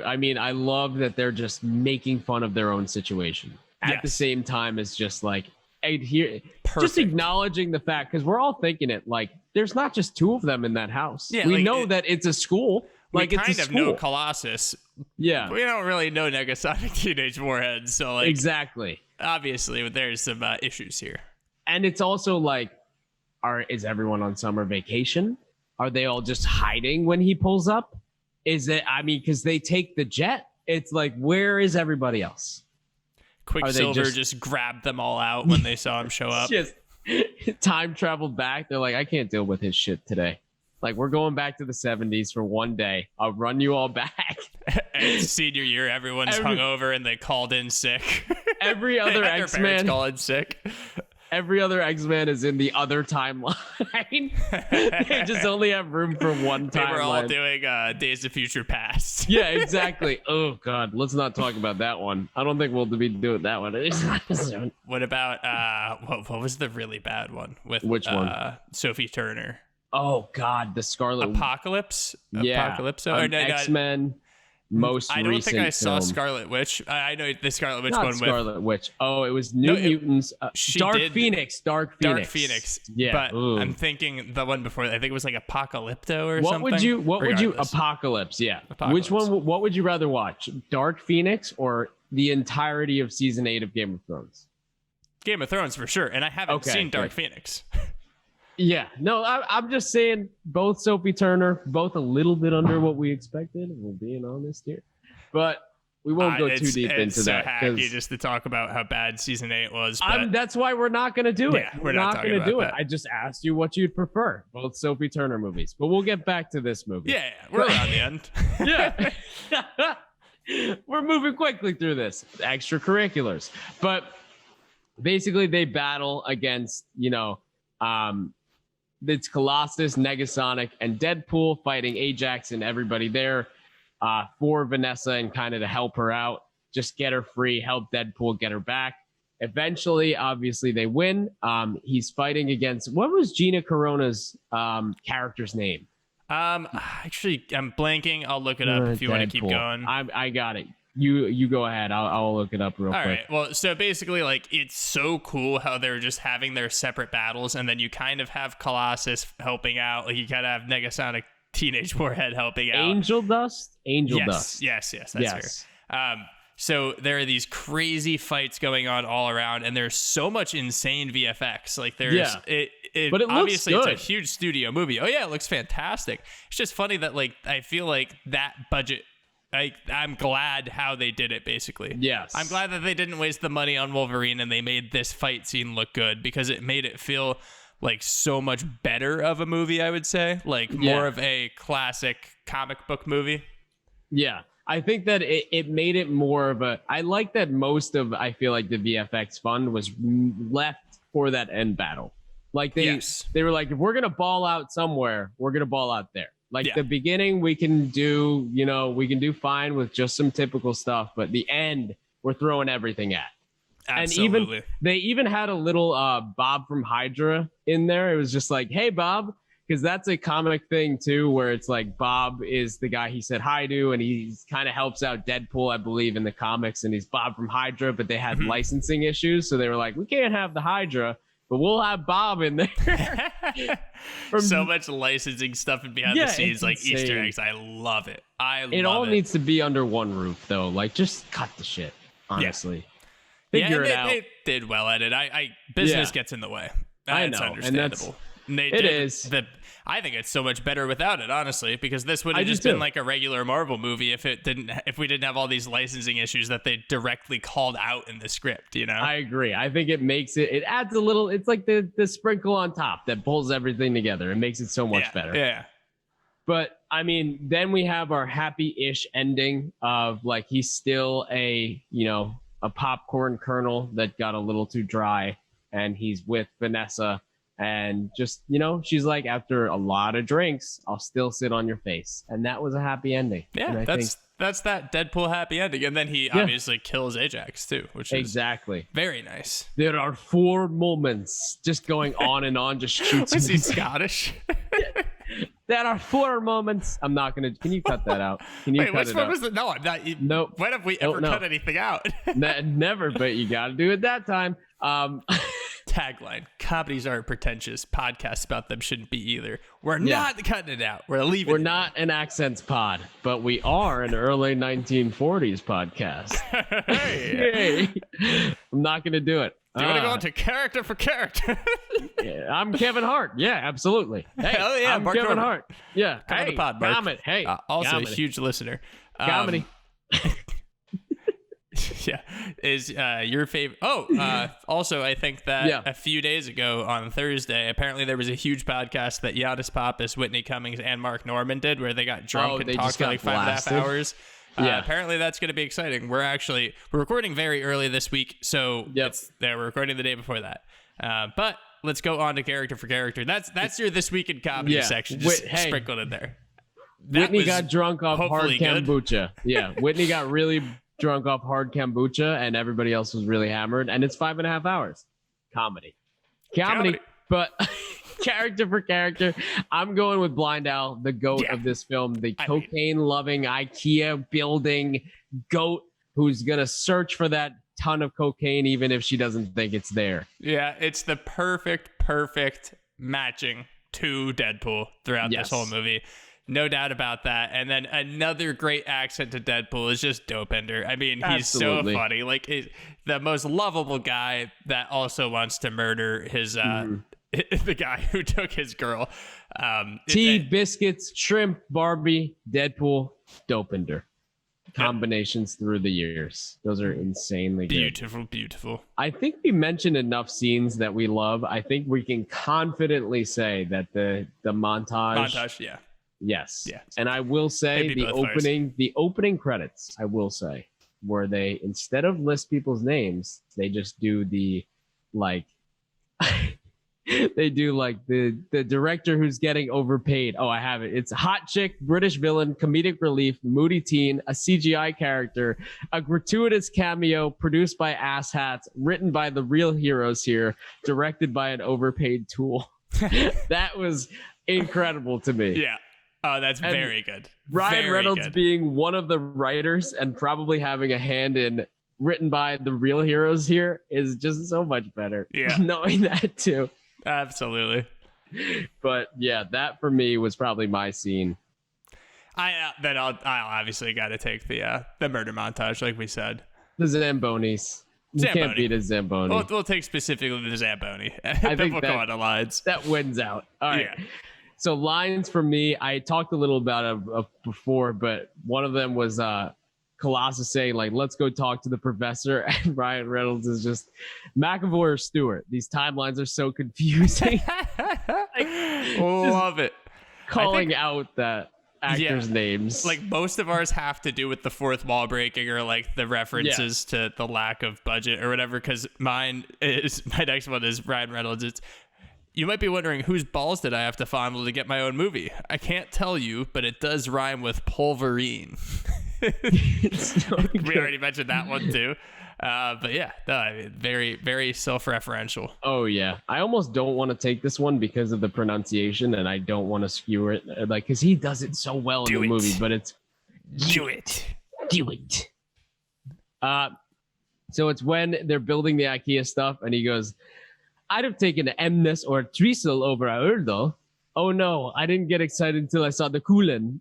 Speaker 5: I mean, I love that they're just making fun of their own situation. at the same time as just like just
Speaker 4: Perfect.
Speaker 5: acknowledging the fact, because we're all thinking it like there's not just two of them in that house.
Speaker 4: Yeah,
Speaker 5: we
Speaker 4: like,
Speaker 5: know that it's a school. Like
Speaker 4: we
Speaker 5: it's
Speaker 4: kind
Speaker 5: a
Speaker 4: of
Speaker 5: school.
Speaker 4: know Colossus.
Speaker 5: Yeah,
Speaker 4: We don't really know Negasonic Teenage Warhead, so like
Speaker 5: exactly.
Speaker 4: obviously there's some issues here.
Speaker 5: And it's also like, is everyone on summer vacation? Are they all just hiding when he pulls up? Because they take the jet. It's like, where is everybody else?
Speaker 4: Quicksilver just grabbed them all out when they saw him show up.
Speaker 5: Just time traveled back. They're like, I can't deal with his shit today. Like, we're going back to the 70s for one day. I'll run you all back.
Speaker 4: And senior year, everyone's hungover and they called in sick.
Speaker 5: Every other X-Man
Speaker 4: called in sick.
Speaker 5: Every other X-Man is in the other timeline. They just only have room for one timeline.
Speaker 4: They were all doing Days of Future Past.
Speaker 5: Yeah, exactly. Oh, God. Let's not talk about that one. I don't think we'll be doing that one.
Speaker 4: What about, what was the really bad one? With
Speaker 5: which one?
Speaker 4: Sophie Turner.
Speaker 5: Oh, God. The Scarlet...
Speaker 4: Apocalypse?
Speaker 5: Yeah.
Speaker 4: Apocalypse? Or, no,
Speaker 5: X-Men. Most
Speaker 4: I don't
Speaker 5: recent
Speaker 4: think I saw
Speaker 5: film.
Speaker 4: Scarlet Witch. I know the Scarlet Witch
Speaker 5: Not
Speaker 4: one
Speaker 5: Scarlet Witch. Oh, it was New Mutants. Dark Phoenix.
Speaker 4: Dark Phoenix.
Speaker 5: Yeah.
Speaker 4: But
Speaker 5: Ooh.
Speaker 4: I'm thinking the one before. I think it was like Apocalypto or something.
Speaker 5: What would you
Speaker 4: Regardless.
Speaker 5: Apocalypse? Yeah.
Speaker 4: Apocalypse.
Speaker 5: Which one? What would you rather watch? Dark Phoenix or the entirety of season 8 of Game of Thrones?
Speaker 4: Game of Thrones for sure, and I haven't seen Dark Phoenix.
Speaker 5: Yeah, no, I'm just saying both Sophie Turner, both a little bit under what we expected, if we're being honest here. But we won't go too deep into that.
Speaker 4: It's so hacky just to talk about how bad season 8 was.
Speaker 5: That's why we're not going to do it.
Speaker 4: Yeah,
Speaker 5: we're not going to do it. I just asked you what you'd prefer, both Sophie Turner movies. But we'll get back to this movie.
Speaker 4: Yeah, we're around the end.
Speaker 5: Yeah. We're moving quickly through this. Extracurriculars. But basically they battle against, it's Colossus, Negasonic, and Deadpool fighting Ajax and everybody there for Vanessa and kind of to help her out, just get her free, help Deadpool get her back. Eventually, obviously, they win. He's fighting against, what was Gina Corona's character's name?
Speaker 4: Actually, I'm blanking. I'll look it up if you want to keep going.
Speaker 5: I got it. You go ahead. I'll look it up real quick.
Speaker 4: All right. Well, so basically, like, it's so cool how they're just having their separate battles, and then you kind of have Colossus helping out. Like, you kind of have Negasonic Teenage Warhead helping out.
Speaker 5: Angel Dust? Dust.
Speaker 4: Yes, that's fair. So there are these crazy fights going on all around, and there's so much insane VFX. Like, there's but it
Speaker 5: obviously
Speaker 4: looks good. It's a huge studio movie. Oh yeah, it looks fantastic. It's just funny that, like, I feel like that budget. I'm glad how they did it, basically.
Speaker 5: Yes.
Speaker 4: I'm glad that they didn't waste the money on Wolverine and they made this fight scene look good, because it made it feel like so much better of a movie, I would say. Like, more of a classic comic book movie. Yeah.
Speaker 5: I think that it made it more of a... I like that most of, I feel like, the VFX fund was left for that end battle. Like, they were like, if we're going to ball out somewhere, we're going to ball out there. Like, the beginning, we can do fine with just some typical stuff, but the end, we're throwing everything at.
Speaker 4: Absolutely.
Speaker 5: And they even had a little Bob from Hydra in there. It was just like, hey, Bob, because that's a comic thing, too, where it's like Bob is the guy he said hi to, and he kind of helps out Deadpool, I believe, in the comics, and he's Bob from Hydra, but they had licensing issues, so they were like, we can't have the Hydra, but we'll have Bob in there.
Speaker 4: So much licensing stuff and behind the scenes, like insane. Easter eggs. I love it. It
Speaker 5: all needs to be under one roof, though. Like, just cut the shit, honestly. Figure it out.
Speaker 4: They did well at it. Business gets in the way.
Speaker 5: I know.
Speaker 4: It's understandable. I think it's so much better without it, honestly, because this would have just been like a regular Marvel movie if we didn't have all these licensing issues that they directly called out in the script, I
Speaker 5: agree. I think it makes it adds a little, it's like the sprinkle on top that pulls everything together. It makes it so much better.
Speaker 4: Yeah.
Speaker 5: But I mean, then we have our happy-ish ending of, like, he's still a popcorn kernel that got a little too dry, and he's with Vanessa. And just, she's like, after a lot of drinks, I'll still sit on your face. And that was a happy ending.
Speaker 4: Yeah, that's that Deadpool happy ending. And then he obviously kills Ajax, too, which is very nice.
Speaker 5: There are 4 moments just going on and on, just shoots.
Speaker 4: Was he Scottish?
Speaker 5: There are 4 moments. I'm not gonna. Can you cut that out? Can you
Speaker 4: Wait,
Speaker 5: cut
Speaker 4: which
Speaker 5: it
Speaker 4: one
Speaker 5: out?
Speaker 4: was it? No, I'm not.
Speaker 5: Nope.
Speaker 4: When have we ever cut anything out?
Speaker 5: Never, but you got to do it that time.
Speaker 4: Tagline: comedies aren't pretentious. Podcasts about them shouldn't be either. We're not cutting it out. We're leaving.
Speaker 5: We're
Speaker 4: it
Speaker 5: not an accents pod, but we are an early 1940s podcast.
Speaker 4: Hey.
Speaker 5: I'm not gonna do it.
Speaker 4: Do you want to go into character for character?
Speaker 5: Yeah, I'm Kevin Hart. Yeah, absolutely. Hey,
Speaker 4: Hell yeah,
Speaker 5: I'm
Speaker 4: Mark
Speaker 5: Kevin
Speaker 4: Norman.
Speaker 5: Hart. Yeah,
Speaker 4: Come on the pod, Mark.
Speaker 5: comedy. Hey,
Speaker 4: also
Speaker 5: comedy.
Speaker 4: a huge listener.
Speaker 5: Comedy.
Speaker 4: Yeah, is your favorite? Also, I think that a few days ago on Thursday, apparently there was a huge podcast that Giannis Pappas, Whitney Cummings, and Mark Norman did, where they got drunk and talked for like 5.5 hours. Apparently that's going to be exciting. We're recording very early this week, so we're recording the day before that. But let's go on to character for character. That's your this week in comedy section. Just sprinkled in there.
Speaker 5: Whitney got drunk off hard
Speaker 4: good.
Speaker 5: kombucha. Yeah, Whitney got really drunk off hard kombucha, and everybody else was really hammered. And it's 5.5 hours. Comedy. But character for character, I'm going with Blind Al, the goat of this film, the cocaine-loving, IKEA-building goat who's gonna search for that ton of cocaine even if she doesn't think it's there.
Speaker 4: Yeah, it's the perfect matching to Deadpool throughout this whole movie. No doubt about that. And then another great accent to Deadpool is just Dopender. I mean, he's so funny. Like, the most lovable guy that also wants to murder his the guy who took his girl.
Speaker 5: Tea, biscuits, shrimp, Barbie, Deadpool, Dopender. Combinations through the years. Those are insanely good.
Speaker 4: Beautiful.
Speaker 5: I think we mentioned enough scenes that we love. I think we can confidently say that the montage. Yes. Yeah. And I will say the opening credits, I will say, where they, instead of list people's names, they just do the they do like the director who's getting overpaid. Oh, I have it. It's a hot chick, British villain, comedic relief, moody teen, a CGI character, a gratuitous cameo produced by asshats, written by the real heroes here, directed by an overpaid tool. That was incredible to me.
Speaker 4: Yeah. Oh, that's very good.
Speaker 5: Ryan Reynolds being one of the writers and probably having a hand in written by the real heroes here is just so much better.
Speaker 4: Yeah.
Speaker 5: Knowing that too.
Speaker 4: Absolutely.
Speaker 5: But yeah, that for me was probably my scene.
Speaker 4: I'll obviously got to take the murder montage, like we said.
Speaker 5: The Zambonis. You can't beat a Zamboni.
Speaker 4: We'll take specifically the Zamboni.
Speaker 5: I think
Speaker 4: we'll go on to lines.
Speaker 5: That wins out. All right. Yeah. So lines for me, I talked a little about it before, but one of them was Colossus saying, like, let's go talk to the professor. And Ryan Reynolds is just, McAvoy or Stewart. These timelines are so confusing.
Speaker 4: Love it.
Speaker 5: Calling out that actors' names.
Speaker 4: Like, most of ours have to do with the fourth wall breaking or like the references to the lack of budget or whatever, because my next one is Ryan Reynolds. It's, you might be wondering, whose balls did I have to fondle to get my own movie? I can't tell you, but it does rhyme with Pulverine. We already mentioned that one too. But yeah, very, very self-referential.
Speaker 5: Oh yeah. I almost don't want to take this one because of the pronunciation, and I don't want to skew it, like, because he does it so well in the movie, but it's
Speaker 4: do it.
Speaker 5: So it's when they're building the IKEA stuff, and he goes, I'd have taken an Emnes or a Trisel over a Urdo. Oh no, I didn't get excited until I saw the Kulen.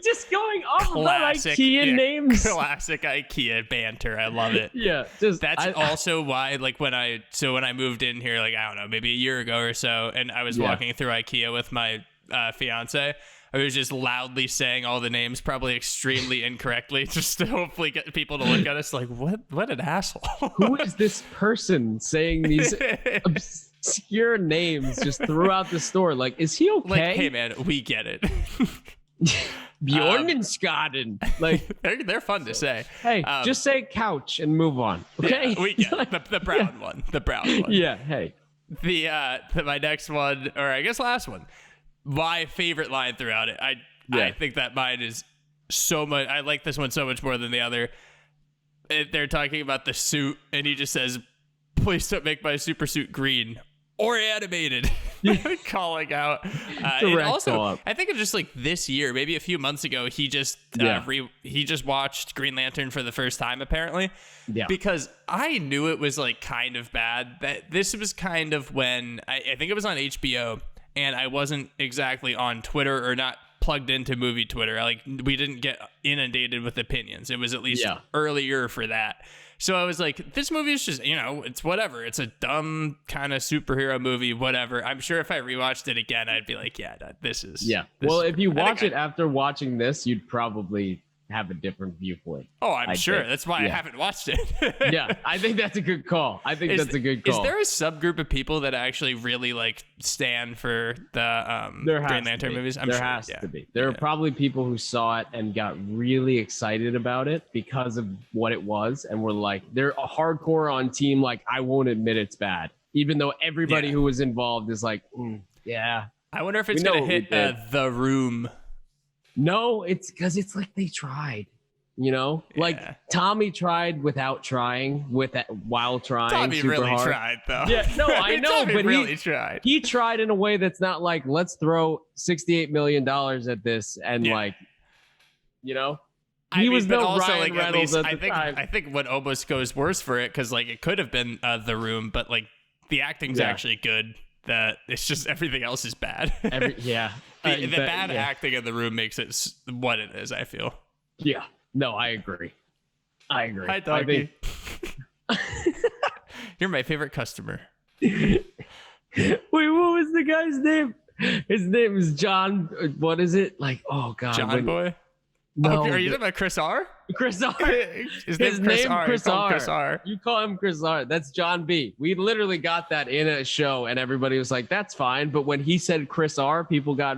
Speaker 5: Just going off about IKEA names.
Speaker 4: Classic IKEA banter. I love it.
Speaker 5: Yeah.
Speaker 4: Also why, like, when I moved in here, like, I don't know, maybe a year ago or so, and I was walking through IKEA with my fiance, I was just loudly saying all the names, probably extremely incorrectly, just to hopefully get people to look at us like, what an asshole.
Speaker 5: Who is this person saying these obscure names just throughout the store? Like, is he okay?
Speaker 4: Like, hey man, we get it.
Speaker 5: Bjornenskaden. Like,
Speaker 4: they're fun to say.
Speaker 5: Hey, just say couch and move on. Okay.
Speaker 4: Yeah, we get the brown one. The brown one.
Speaker 5: Yeah. Hey.
Speaker 4: My next one, or I guess last one. My favorite line throughout it. I think that mine is so much. I like this one so much more than the other. They're talking about the suit, and he just says, "Please don't make my super suit green or animated." calling out. And
Speaker 5: Direct
Speaker 4: also,
Speaker 5: call-out.
Speaker 4: I think it's just like this year, maybe a few months ago, he just he just watched Green Lantern for the first time, apparently.
Speaker 5: Yeah.
Speaker 4: Because I knew it was like kind of bad. That this was kind of when I think it was on HBO, and I wasn't exactly on Twitter or not plugged into movie Twitter. We didn't get inundated with opinions. It was at least earlier for that. So I was like, this movie is just, it's whatever. It's a dumb kind of superhero movie, whatever. I'm sure if I rewatched it again, I'd be like, this is.
Speaker 5: Yeah. Well, if you watch it after watching this, you'd probably have a different viewpoint.
Speaker 4: Oh, I'm sure.
Speaker 5: Think.
Speaker 4: That's why I haven't watched it.
Speaker 5: Yeah, I think that's a good call. That's a good call.
Speaker 4: Is there a subgroup of people that actually really stand for the Green Lantern movies?
Speaker 5: There has to be. There are probably people who saw it and got really excited about it because of what it was, and were like, they're a hardcore on team. Like, I won't admit it's bad, even though everybody who was involved is like, yeah.
Speaker 4: I wonder if it's gonna hit The Room.
Speaker 5: No, it's because it's like they tried, like Tommy tried without trying, while trying.
Speaker 4: Tommy
Speaker 5: super
Speaker 4: really
Speaker 5: hard.
Speaker 4: tried, though.
Speaker 5: Yeah, no, I know,
Speaker 4: Tommy
Speaker 5: but
Speaker 4: really tried.
Speaker 5: He tried in a way that's not like, let's throw $68 million at this and he was no
Speaker 4: also,
Speaker 5: Ryan Reynolds at the time.
Speaker 4: I think what almost goes worse for it, because it could have been The Room, but the acting's actually good. That it's just everything else is bad. The bad acting in The Room makes it what it is, I feel.
Speaker 5: Yeah. No, I agree.
Speaker 4: Hi, doggy. You're my favorite customer.
Speaker 5: Wait, what was the guy's name? His name is John. What is it? Oh, God.
Speaker 4: John Boy?
Speaker 5: No.
Speaker 4: Are you talking about Chris R?
Speaker 5: Chris R.
Speaker 4: His name Chris R.
Speaker 5: Chris R. You call him Chris R. That's John B. We literally got that in a show, and everybody was like, "That's fine." But when he said Chris R, people got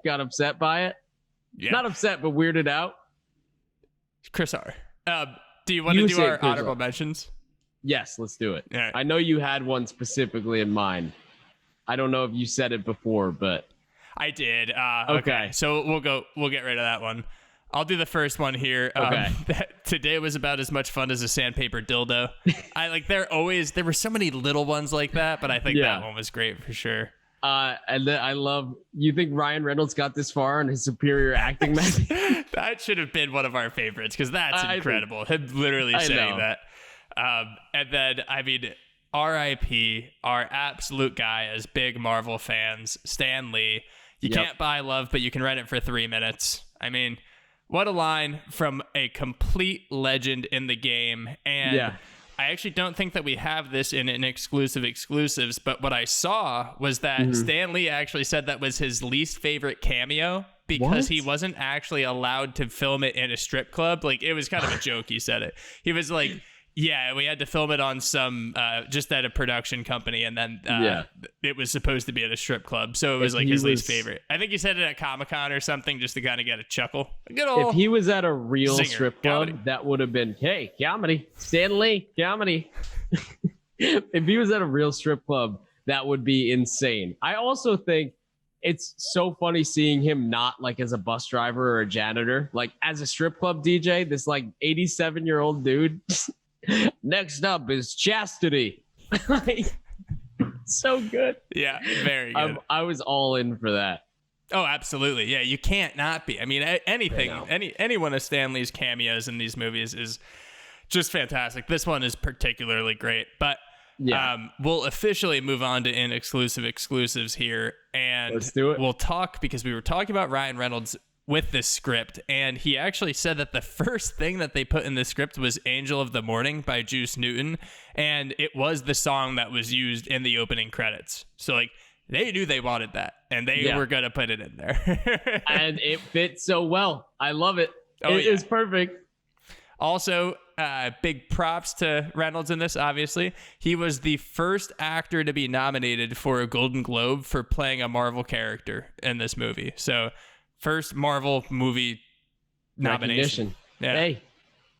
Speaker 5: upset by it. Yeah. Not upset, but weirded out.
Speaker 4: Chris R. Do you want to do our honorable mentions?
Speaker 5: Yes, let's do it.
Speaker 4: Right.
Speaker 5: I know you had one specifically in mind. I don't know if you said it before, but
Speaker 4: I did. Okay. So we'll get rid of that one. I'll do the first one here.
Speaker 5: Okay.
Speaker 4: Today was about as much fun as a sandpaper dildo. There were so many little ones like that, but I think that one was great for sure.
Speaker 5: And then I love, you think Ryan Reynolds got this far on his superior acting method?
Speaker 4: That should have been one of our favorites, because that's incredible. Him literally saying that. And then, R.I.P. our absolute guy as big Marvel fans, Stan Lee. You can't buy love, but you can rent it for 3 minutes. What a line from a complete legend in the game. And I actually don't think that we have this in Inexclusive Exclusives, but what I saw was that Stan Lee actually said that was his least favorite cameo because he wasn't actually allowed to film it in a strip club. It was kind of a joke. He said it. He was like, yeah, we had to film it on some, just at a production company, and then it was supposed to be at a strip club, so it was his least favorite. I think he said it at Comic-Con or something just to kind of get a chuckle.
Speaker 5: If he was at a real strip club,
Speaker 4: comedy.
Speaker 5: That would have been, hey, comedy, Stan Lee, comedy. If he was at a real strip club, that would be insane. I also think it's so funny seeing him not as a bus driver or a janitor, as a strip club DJ, this 87-year-old dude. Next up is Chastity. So good.
Speaker 4: Yeah, very good.
Speaker 5: I was all in for that.
Speaker 4: Oh, absolutely. Yeah, you can't not be. Anything, any one of Stan Lee's cameos in these movies is just fantastic. This one is particularly great. But we'll officially move on to Inexclusive Exclusives here. And
Speaker 5: let's do it.
Speaker 4: We'll talk, because we were talking about Ryan Reynolds with this script, and he actually said that the first thing that they put in the script was Angel of the Morning by Juice Newton, and it was the song that was used in the opening credits. So they knew they wanted that, and they were gonna put it in there.
Speaker 5: And it fits so well. I love it. It is perfect.
Speaker 4: Also, big props to Reynolds in this, obviously. He was the first actor to be nominated for a Golden Globe for playing a Marvel character in this movie. So first Marvel movie nomination.
Speaker 5: Yeah. Hey,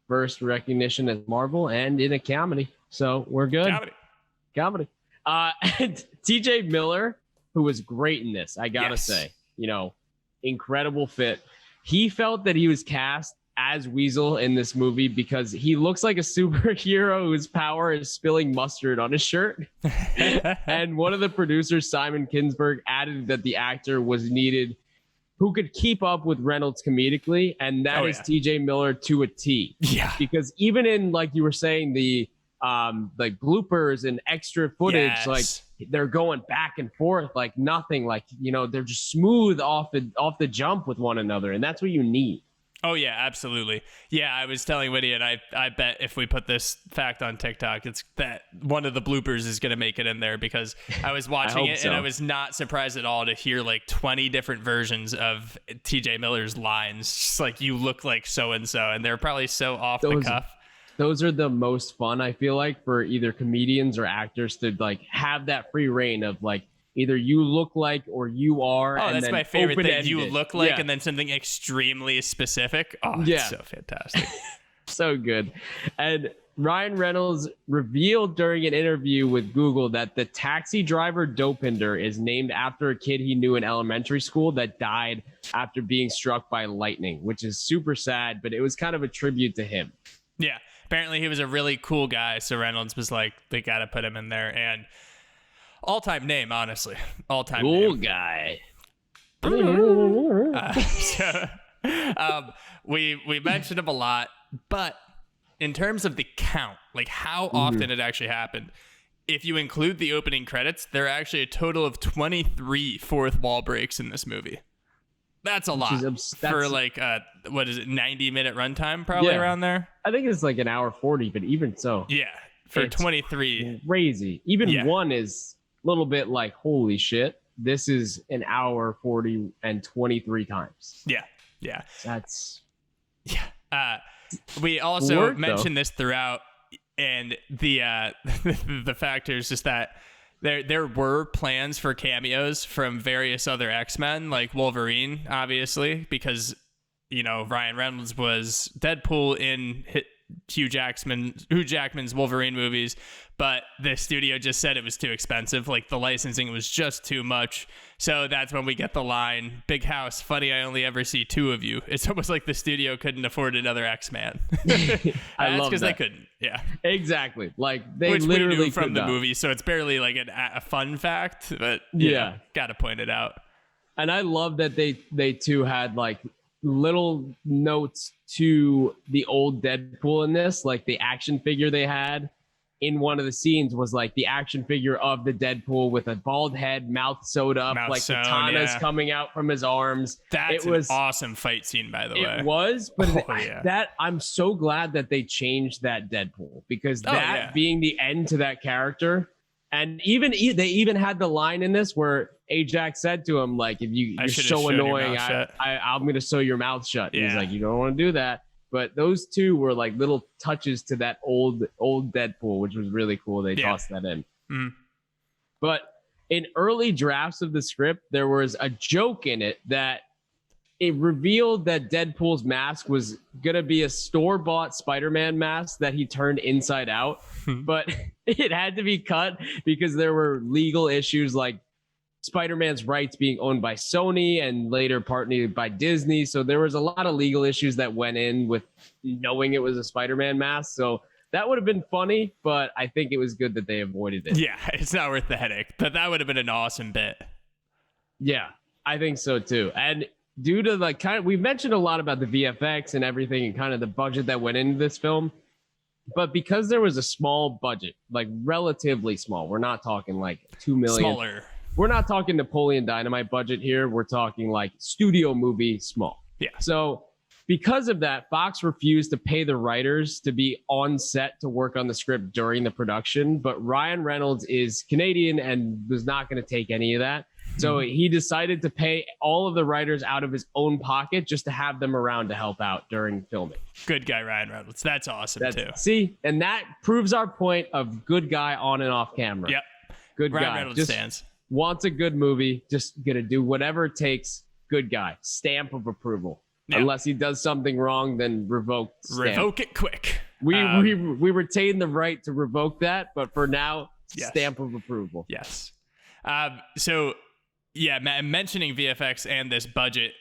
Speaker 5: first recognition as Marvel and in a comedy. So we're good. Comedy. And TJ Miller, who was great in this, I gotta say, incredible fit. He felt that he was cast as Weasel in this movie because he looks like a superhero whose power is spilling mustard on his shirt. And one of the producers, Simon Kinberg, added that the actor was needed who could keep up with Reynolds comedically, and that is TJ Miller to a T.
Speaker 4: Yeah.
Speaker 5: Because even in, like you were saying, the like bloopers and extra footage, like they're going back and forth like nothing, like, you know, they're just smooth off the jump with one another, and that's what you need.
Speaker 4: Oh, yeah, absolutely. Yeah, I was telling Whitty, and I bet if we put this fact on TikTok, it's that one of the bloopers is going to make it in there, because I was watching it and I was not surprised at all to hear like 20 different versions of TJ Miller's lines. Just like, you look like so-and-so, and they're probably so off the cuff.
Speaker 5: Those are the most fun, I feel like, for either comedians or actors to like have that free reign of like, either you look like or you are.
Speaker 4: Oh, that's my favorite thing.
Speaker 5: Open-ended.
Speaker 4: You look like, and then something extremely specific. Oh, it's so fantastic.
Speaker 5: So good. And Ryan Reynolds revealed during an interview with Google that the taxi driver Dopinder is named after a kid he knew in elementary school that died after being struck by lightning, which is super sad, but it was kind of a tribute to him.
Speaker 4: Yeah. Apparently he was a really cool guy. So Reynolds was like, they got to put him in there. And all-time name, honestly. All-time
Speaker 5: cool
Speaker 4: name.
Speaker 5: Guy.
Speaker 4: We mentioned him a lot, but in terms of the count, like how often it actually happened, if you include the opening credits, there are actually a total of 23 fourth wall breaks in this movie. That's a lot for like what is it, 90-minute runtime, probably around there.
Speaker 5: I think it's like an hour 40, but even so,
Speaker 4: for
Speaker 5: it's
Speaker 4: 23,
Speaker 5: crazy. Even one is a little bit like, holy shit. This is an hour 40 and 23 times.
Speaker 4: Yeah.
Speaker 5: That's
Speaker 4: we also mentioned this throughout, and the the factor is just that there were plans for cameos from various other X-Men, like Wolverine, obviously, because, you know, Ryan Reynolds was Deadpool in Hugh Jackman's Wolverine movies, but the studio just said it was too expensive. Like, the licensing was just too much. So that's when we get the line, "Big house, funny I only ever see two of you." It's almost like the studio couldn't afford another X-Man.
Speaker 5: I love
Speaker 4: because
Speaker 5: that.
Speaker 4: they couldn't. Yeah,
Speaker 5: exactly. Like, they
Speaker 4: which
Speaker 5: literally
Speaker 4: we knew from the
Speaker 5: not.
Speaker 4: movie, so it's barely like a fun fact, but got to point it out.
Speaker 5: And I love that they too had like little notes to the old Deadpool in this, like the action figure they had in one of the scenes was like the action figure of the Deadpool with a bald head, mouth sewed up, like katanas coming out from his arms.
Speaker 4: It was an awesome fight scene, by the way.
Speaker 5: It was, but that I'm so glad that they changed that Deadpool, because being the end to that character. And they even had the line in this where Ajax said to him, like, if you're so annoying, I'm going to sew your mouth shut. Yeah. He's like, you don't want to do that. But those two were like little touches to that old Deadpool, which was really cool. They tossed that in. Mm. But in early drafts of the script, there was a joke in it that it revealed that Deadpool's mask was going to be a store-bought Spider-Man mask that he turned inside out. But it had to be cut because there were legal issues, like Spider-Man's rights being owned by Sony and later partly by Disney. So there was a lot of legal issues that went in with knowing it was a Spider-Man mask. So that would have been funny, but I think it was good that they avoided it.
Speaker 4: Yeah, it's not worth the headache, but that would have been an awesome bit.
Speaker 5: Yeah, I think so too. And due to the we've mentioned a lot about the VFX and everything and kind of the budget that went into this film, but because there was a small budget, like relatively small, we're not talking like $2 million.
Speaker 4: Smaller.
Speaker 5: We're not talking Napoleon Dynamite budget here. We're talking like studio movie small.
Speaker 4: Yeah.
Speaker 5: So because of that, Fox refused to pay the writers to be on set to work on the script during the production. But Ryan Reynolds is Canadian and was not going to take any of that. So he decided to pay all of the writers out of his own pocket just to have them around to help out during filming.
Speaker 4: Good guy, Ryan Reynolds. That's awesome, too.
Speaker 5: See, and that proves our point of good guy on and off camera.
Speaker 4: Yep.
Speaker 5: Good
Speaker 4: Ryan
Speaker 5: guy.
Speaker 4: Reynolds stands.
Speaker 5: Wants a good movie, just going to do whatever it takes. Good guy. Stamp of approval. Yep. Unless he does something wrong, then revoke stamp.
Speaker 4: Revoke it quick.
Speaker 5: We retain the right to revoke that, but for now, stamp of approval.
Speaker 4: Yes. So... yeah, mentioning VFX and this budget,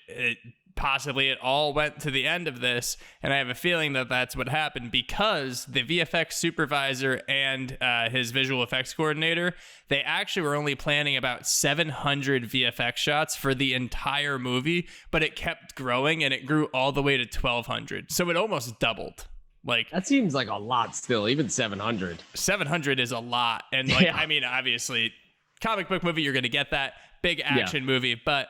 Speaker 4: possibly it all went to the end of this, and I have a feeling that that's what happened, because the VFX supervisor and his visual effects coordinator, they actually were only planning about 700 VFX shots for the entire movie, but it kept growing, and it grew all the way to 1,200. So it almost doubled. Like,
Speaker 5: that seems like a lot still, even 700.
Speaker 4: 700 is a lot. And like, I mean, obviously, comic book movie, you're going to get that big action movie, but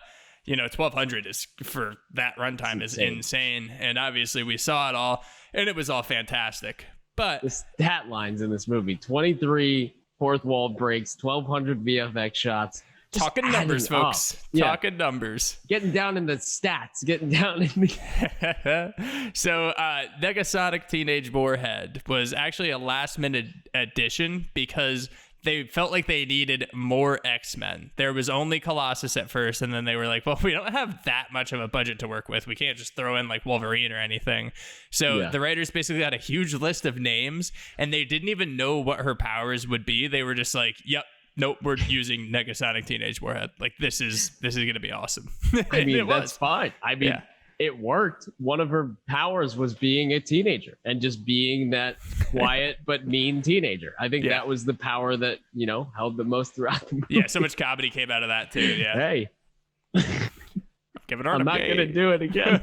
Speaker 4: 1,200 is for that runtime is insane. And obviously we saw it all, and it was all fantastic. But
Speaker 5: the stat lines in this movie: 23 fourth wall breaks, 1,200 VFX shots.
Speaker 4: Talking numbers, folks. Talking numbers.
Speaker 5: Getting down in the stats. Getting down in the.
Speaker 4: So, Negasonic Teenage Warhead was actually a last-minute addition because they felt like they needed more X-Men. There was only Colossus at first, and then they were like, well, we don't have that much of a budget to work with. We can't just throw in like Wolverine or anything. So the writers basically got a huge list of names, and they didn't even know what her powers would be. They were just like, yep. Nope, we're using Negasonic Teenage Warhead. Like, this is gonna be awesome.
Speaker 5: I mean, that's fine. I mean, it worked. One of her powers was being a teenager and just being that quiet but mean teenager. I think that was the power that held the most throughout the movie.
Speaker 4: Yeah, so much comedy came out of that too. Yeah.
Speaker 5: Hey.
Speaker 4: I'm
Speaker 5: not going to do it again.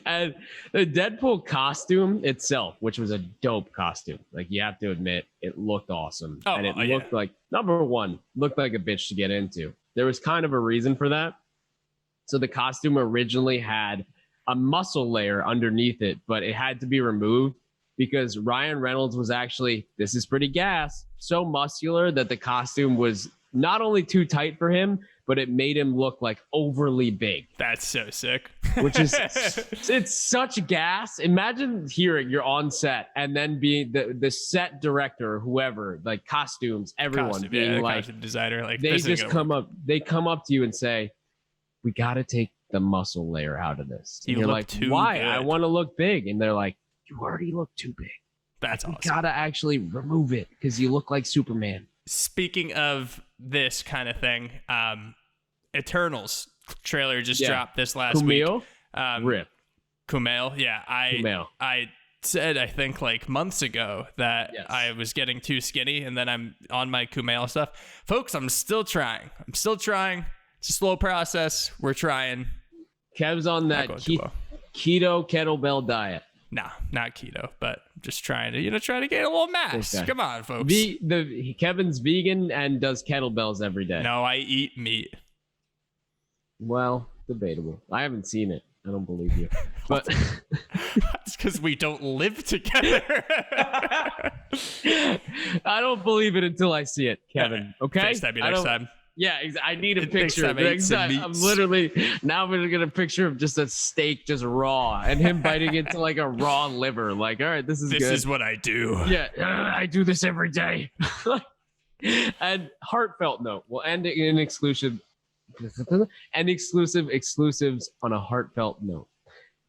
Speaker 5: And the Deadpool costume itself, which was a dope costume, like, you have to admit, it looked awesome. And it looked like, number one, looked like a bitch to get into. There was kind of a reason for that. So the costume originally had a muscle layer underneath it, but it had to be removed because Ryan Reynolds was actually, this is pretty gas, so muscular that the costume was not only too tight for him, but it made him look like overly big.
Speaker 4: That's so sick.
Speaker 5: Which is, it's such gas. Imagine hearing you're on set and then being the set director or whoever, like costumes, everyone being like,
Speaker 4: costume designer, like,
Speaker 5: they just come up to you and say, we got to take the muscle layer out of this. And you're like, why? Good. I want to look big. And they're like, you already look too big.
Speaker 4: That's awesome.
Speaker 5: You got to actually remove it because you look like Superman.
Speaker 4: Speaking of this kind of thing, Eternals trailer just dropped this last week.
Speaker 5: Rip.
Speaker 4: Kumail. Yeah. I said, I think like months ago that I was getting too skinny, and then I'm on my Kumail stuff. Folks, I'm still trying. It's a slow process. We're trying.
Speaker 5: Kev's on that keto kettlebell diet.
Speaker 4: No, not keto, but just trying to, try to gain a little mass. Okay. Come on, folks.
Speaker 5: Kevin's vegan and does kettlebells every day.
Speaker 4: No, I eat meat.
Speaker 5: Well, debatable. I haven't seen it. I don't believe you. But
Speaker 4: that's because we don't live together.
Speaker 5: I don't believe it until I see it, Kevin. Okay?
Speaker 4: FaceTime you next time.
Speaker 5: Yeah, I need a picture. Next time, I'm literally now going to get a picture of just a steak just raw and him biting into like a raw liver. Like, all right, this is good.
Speaker 4: This is what I do.
Speaker 5: Yeah, I do this every day. And heartfelt note. We'll end it in exclusive exclusives on a heartfelt note.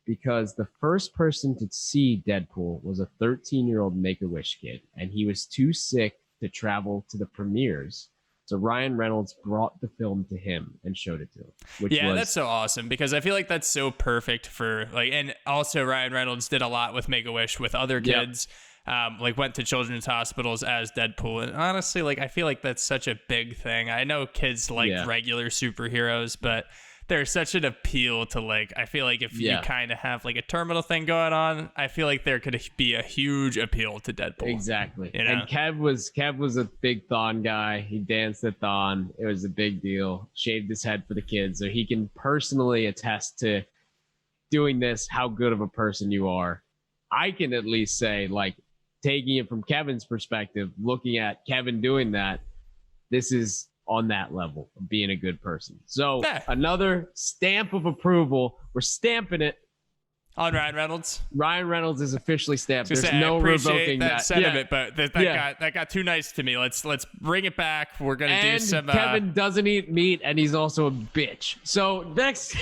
Speaker 5: Because the first person to see Deadpool was a 13-year-old Make-A-Wish kid, and he was too sick to travel to the premieres. So Ryan Reynolds brought the film to him and showed it to him.
Speaker 4: That's so awesome, because I feel like that's so perfect for like, and also Ryan Reynolds did a lot with Make-A-Wish with other kids, like went to children's hospitals as Deadpool. And honestly, like, I feel like that's such a big thing. I know kids like regular superheroes, but there's such an appeal to, like, I feel like if you kind of have like a terminal thing going on, I feel like there could be a huge appeal to Deadpool.
Speaker 5: Exactly. And Kev was a big Thon guy. He danced at Thon. It was a big deal. Shaved his head for the kids. So he can personally attest to doing this, how good of a person you are. I can at least say, like, taking it from Kevin's perspective, looking at Kevin doing that, this is on that level of being a good person. So another stamp of approval. We're stamping it
Speaker 4: on Ryan Reynolds.
Speaker 5: Ryan Reynolds is officially stamped. There's no revoking that
Speaker 4: sentiment, but that got too nice to me. Let's bring it back. We're gonna do some.
Speaker 5: Kevin doesn't eat meat, and he's also a bitch. So next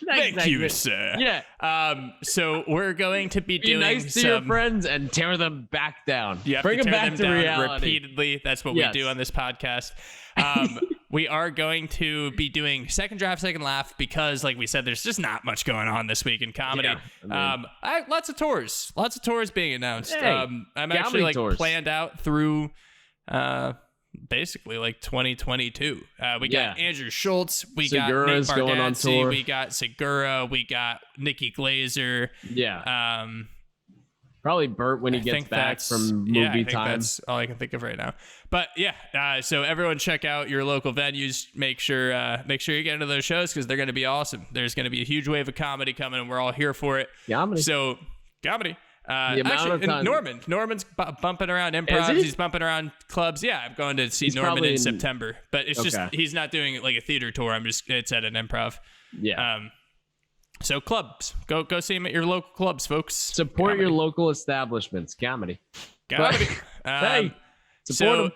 Speaker 4: Thank you, sir.
Speaker 5: Yeah.
Speaker 4: So we're going to be doing
Speaker 5: nice to your friends and tear them back down.
Speaker 4: You have
Speaker 5: Bring
Speaker 4: to
Speaker 5: them
Speaker 4: tear
Speaker 5: back
Speaker 4: them
Speaker 5: to
Speaker 4: down
Speaker 5: reality.
Speaker 4: repeatedly. That's what we do on this podcast. We are going to be doing second draft, second laugh because, like we said, there's just not much going on this week in comedy.
Speaker 5: Yeah,
Speaker 4: Lots of tours being announced.
Speaker 5: Hey,
Speaker 4: I'm actually
Speaker 5: tours.
Speaker 4: planned out through basically like 2022. We got Andrew Schultz, we
Speaker 5: Segura's
Speaker 4: got Nate
Speaker 5: going on
Speaker 4: Bargatze,
Speaker 5: tour.
Speaker 4: we got Segura, we got Nikki Glazer.
Speaker 5: Yeah. Probably Bert when he gets back from movie time.
Speaker 4: That's all I can think of right now. But yeah, so everyone check out your local venues. Make sure you get into those shows because they're going to be awesome. There's going to be a huge wave of comedy coming, and we're all here for it.
Speaker 5: Comedy.
Speaker 4: So comedy.
Speaker 5: The amount of time.
Speaker 4: Norman's bumping around improv. He's bumping around clubs. Yeah, I'm going to see Norman in September, but it's just he's not doing like a theater tour. It's at an improv.
Speaker 5: Yeah.
Speaker 4: So clubs, go see him at your local clubs, folks.
Speaker 5: Support your local establishments. Comedy.
Speaker 4: Hey,
Speaker 5: support them.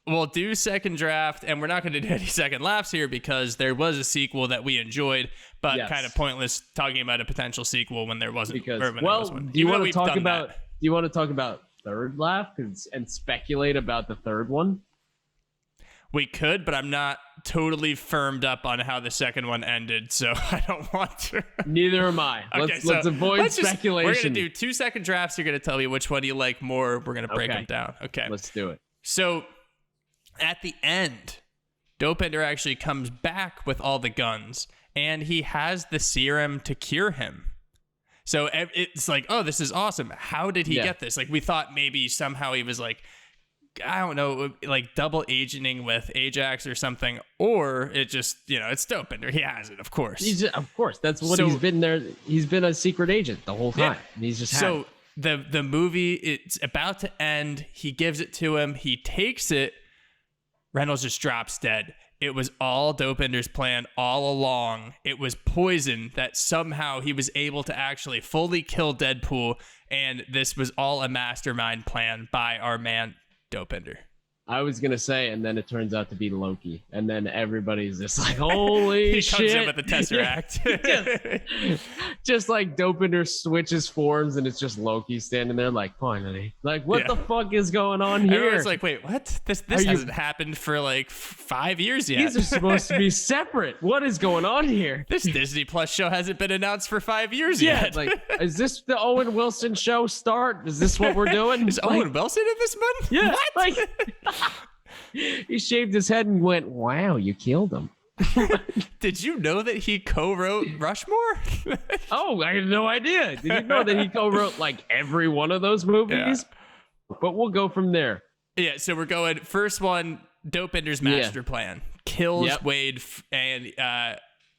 Speaker 4: We'll do second draft, and we're not going to do any second laughs here because there was a sequel that we enjoyed, but kind of pointless talking about a potential sequel when there wasn't.
Speaker 5: Because
Speaker 4: there was one.
Speaker 5: do you want to talk about? Do you want to talk about third laugh and speculate about the third one?
Speaker 4: We could, but I'm not totally firmed up on how the second one ended, so I don't want to.
Speaker 5: Neither am I. Let's avoid speculation.
Speaker 4: We're going to do 2 second drafts. You're going to tell me which one you like more. We're going to break them down. Okay.
Speaker 5: Let's do it.
Speaker 4: So at the end, Dopinder actually comes back with all the guns, and he has the serum to cure him. So it's like, oh, this is awesome. How did he get this? Like, we thought maybe somehow he was like, I don't know, like double agenting with Ajax or something, or it just, it's Dopinder. He has it, of course.
Speaker 5: Of course, that's what he's been there. He's been a secret agent the whole time. And he's just
Speaker 4: so the movie, it's about to end. He gives it to him. He takes it. Reynolds just drops dead. It was all Dopinder's plan all along. It was poison that somehow he was able to actually fully kill Deadpool, and this was all a mastermind plan by our man Dopinder.
Speaker 5: I was gonna say, and then it turns out to be Loki, and then everybody's just like, "Holy shit!"
Speaker 4: He comes in with the Tesseract.
Speaker 5: just like Dopinder switches forms, and it's just Loki standing there, like, finally, like, what the fuck is going on here?
Speaker 4: Everyone's like, "Wait, what? This hasn't happened for like 5 years yet.
Speaker 5: These are supposed to be separate. What is going on here?
Speaker 4: This Disney Plus show hasn't been announced for 5 years yet.
Speaker 5: Like, is this the Owen Wilson show start? Is this what we're doing?
Speaker 4: Is Owen Wilson in this one?
Speaker 5: Yeah,
Speaker 4: what?
Speaker 5: like. He shaved his head and went, wow, you killed him.
Speaker 4: Did you know that he co-wrote Rushmore?
Speaker 5: Oh, I had no idea. Did you know that he co-wrote like every one of those movies? Yeah. But we'll go from there.
Speaker 4: Yeah, so we're going first one, Dopinder's master plan. Kills Wade, and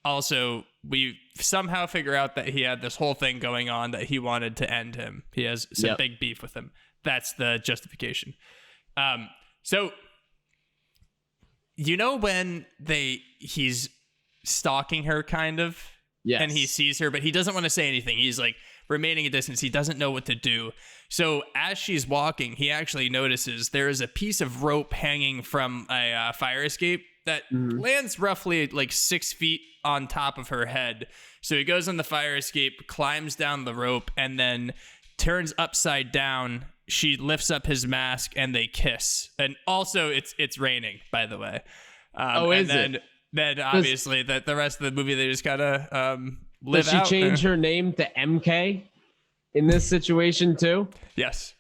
Speaker 4: also we somehow figure out that he had this whole thing going on that he wanted to end him. He has some big beef with him. That's the justification. So when he's stalking her kind of, and he sees her, but he doesn't want to say anything. He's like remaining a distance. He doesn't know what to do. So as she's walking, he actually notices there is a piece of rope hanging from a fire escape that lands roughly like 6 feet on top of her head. So he goes on the fire escape, climbs down the rope, and then turns upside down. She lifts up his mask and they kiss. And also it's raining, by the way. Then obviously the rest of the movie, they just gotta live out.
Speaker 5: Does she change her name to MK in this situation too?
Speaker 4: Yes.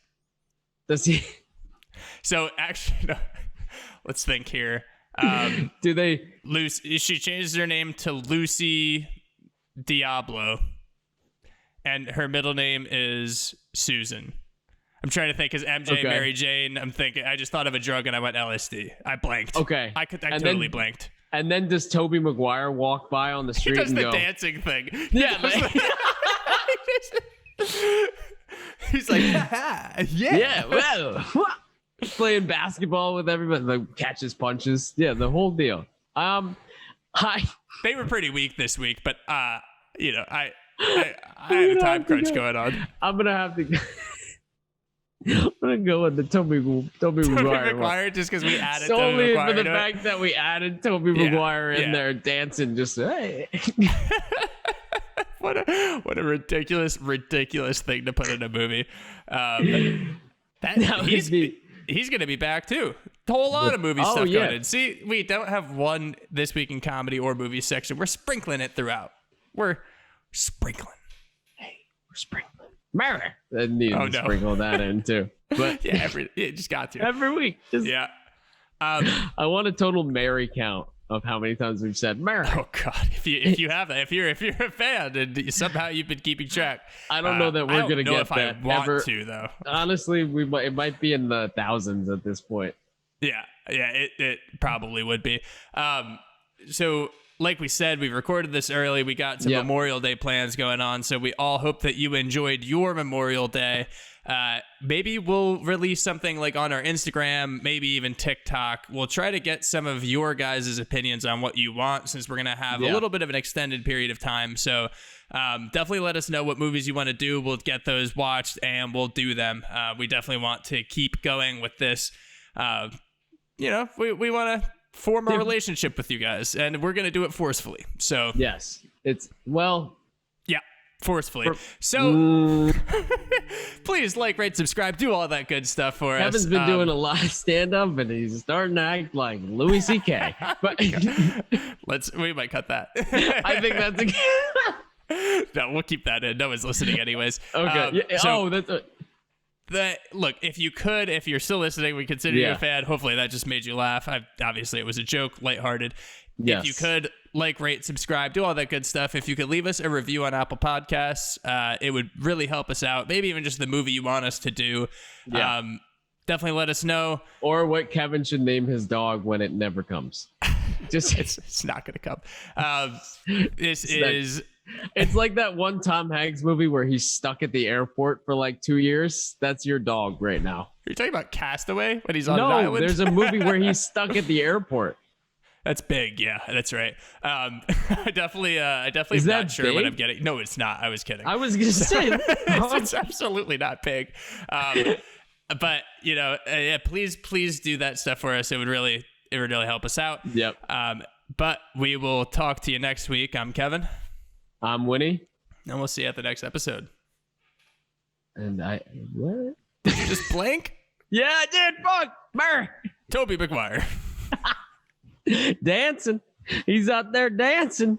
Speaker 5: Does he?
Speaker 4: So actually, no. Let's think here.
Speaker 5: Do they?
Speaker 4: She changes her name to Lucy Diablo. And her middle name is Susan. I'm trying to think, because MJ, Mary Jane, I'm thinking, I just thought of a drug and I went LSD. I blanked.
Speaker 5: Okay.
Speaker 4: I totally blanked.
Speaker 5: And then does Tobey Maguire walk by on the street and go...
Speaker 4: He does the dancing thing.
Speaker 5: Yeah.
Speaker 4: He's like, yeah.
Speaker 5: Yeah, well. Playing basketball with everybody, like catches punches. Yeah, the whole deal.
Speaker 4: They were pretty weak this week, but, I had a time crunch going on.
Speaker 5: I'm going to have to... I'm gonna go with the Tobey Maguire
Speaker 4: just because we added
Speaker 5: solely
Speaker 4: Tobey Maguire
Speaker 5: for the fact that we added Tobey Maguire in there dancing. Just hey.
Speaker 4: What a ridiculous thing to put in a movie. He's going to be back too. A whole lot of movie stuff going in. See, we don't have one This Week in Comedy or Movie section. We're sprinkling it throughout. We're sprinkling.
Speaker 5: Hey, we're sprinkling. Mary. I need to sprinkle that in too. But
Speaker 4: yeah, just got to.
Speaker 5: Every week.
Speaker 4: Yeah.
Speaker 5: I want a total Mary count of how many times we've said Mary.
Speaker 4: Oh God! If you're a fan and somehow you've been keeping track,
Speaker 5: I don't know that we're gonna get that.
Speaker 4: I want to though.
Speaker 5: Honestly, it might be in the thousands at this point.
Speaker 4: Yeah, it probably would be. So like we said, we recorded this early. We got some Memorial Day plans going on, so we all hope that you enjoyed your Memorial Day. Maybe we'll release something like on our Instagram, maybe even TikTok. We'll try to get some of your guys' opinions on what you want, since we're going to have a little bit of an extended period of time. So definitely let us know what movies you want to do. We'll get those watched and we'll do them. We definitely want to keep going with this. We want to form a relationship with you guys, and we're going to do it forcefully. So
Speaker 5: yes,
Speaker 4: forcefully. So please rate, subscribe, do all that good stuff for us.
Speaker 5: Kevin's been doing a lot of stand-up, and he's starting to act like Louis C.K. But
Speaker 4: we might cut that.
Speaker 5: I think that's
Speaker 4: no, we'll keep that in. No one's listening anyways.
Speaker 5: Okay.
Speaker 4: Look, if you're still listening, we consider you a fan. Hopefully that just made you laugh. Obviously it was a joke, lighthearted. Yes. If you could rate, subscribe, do all that good stuff. If you could leave us a review on Apple Podcasts, it would really help us out. Maybe even just the movie you want us to do. Yeah. Definitely let us know.
Speaker 5: Or what Kevin should name his dog when it never comes. Just
Speaker 4: it's not going to come.
Speaker 5: It's like that one Tom Hanks movie where he's stuck at the airport for 2 years. That's your dog right now.
Speaker 4: Are you talking about Castaway when he's on an island?
Speaker 5: No, there's a movie where he's stuck at the airport.
Speaker 4: That's big. Yeah, that's right. I definitely am not sure what I'm getting. No, it's not. I was kidding.
Speaker 5: I was going to say.
Speaker 4: It's absolutely not big. But, please do that stuff for us. It would really help us out.
Speaker 5: Yep.
Speaker 4: But we will talk to you next week. I'm Kevin.
Speaker 5: I'm Winnie.
Speaker 4: And we'll see you at the next episode.
Speaker 5: And what?
Speaker 4: Did you just blank?
Speaker 5: Yeah, I did. Fuck. Murr.
Speaker 4: Toby McGuire.
Speaker 5: Dancing. He's out there dancing.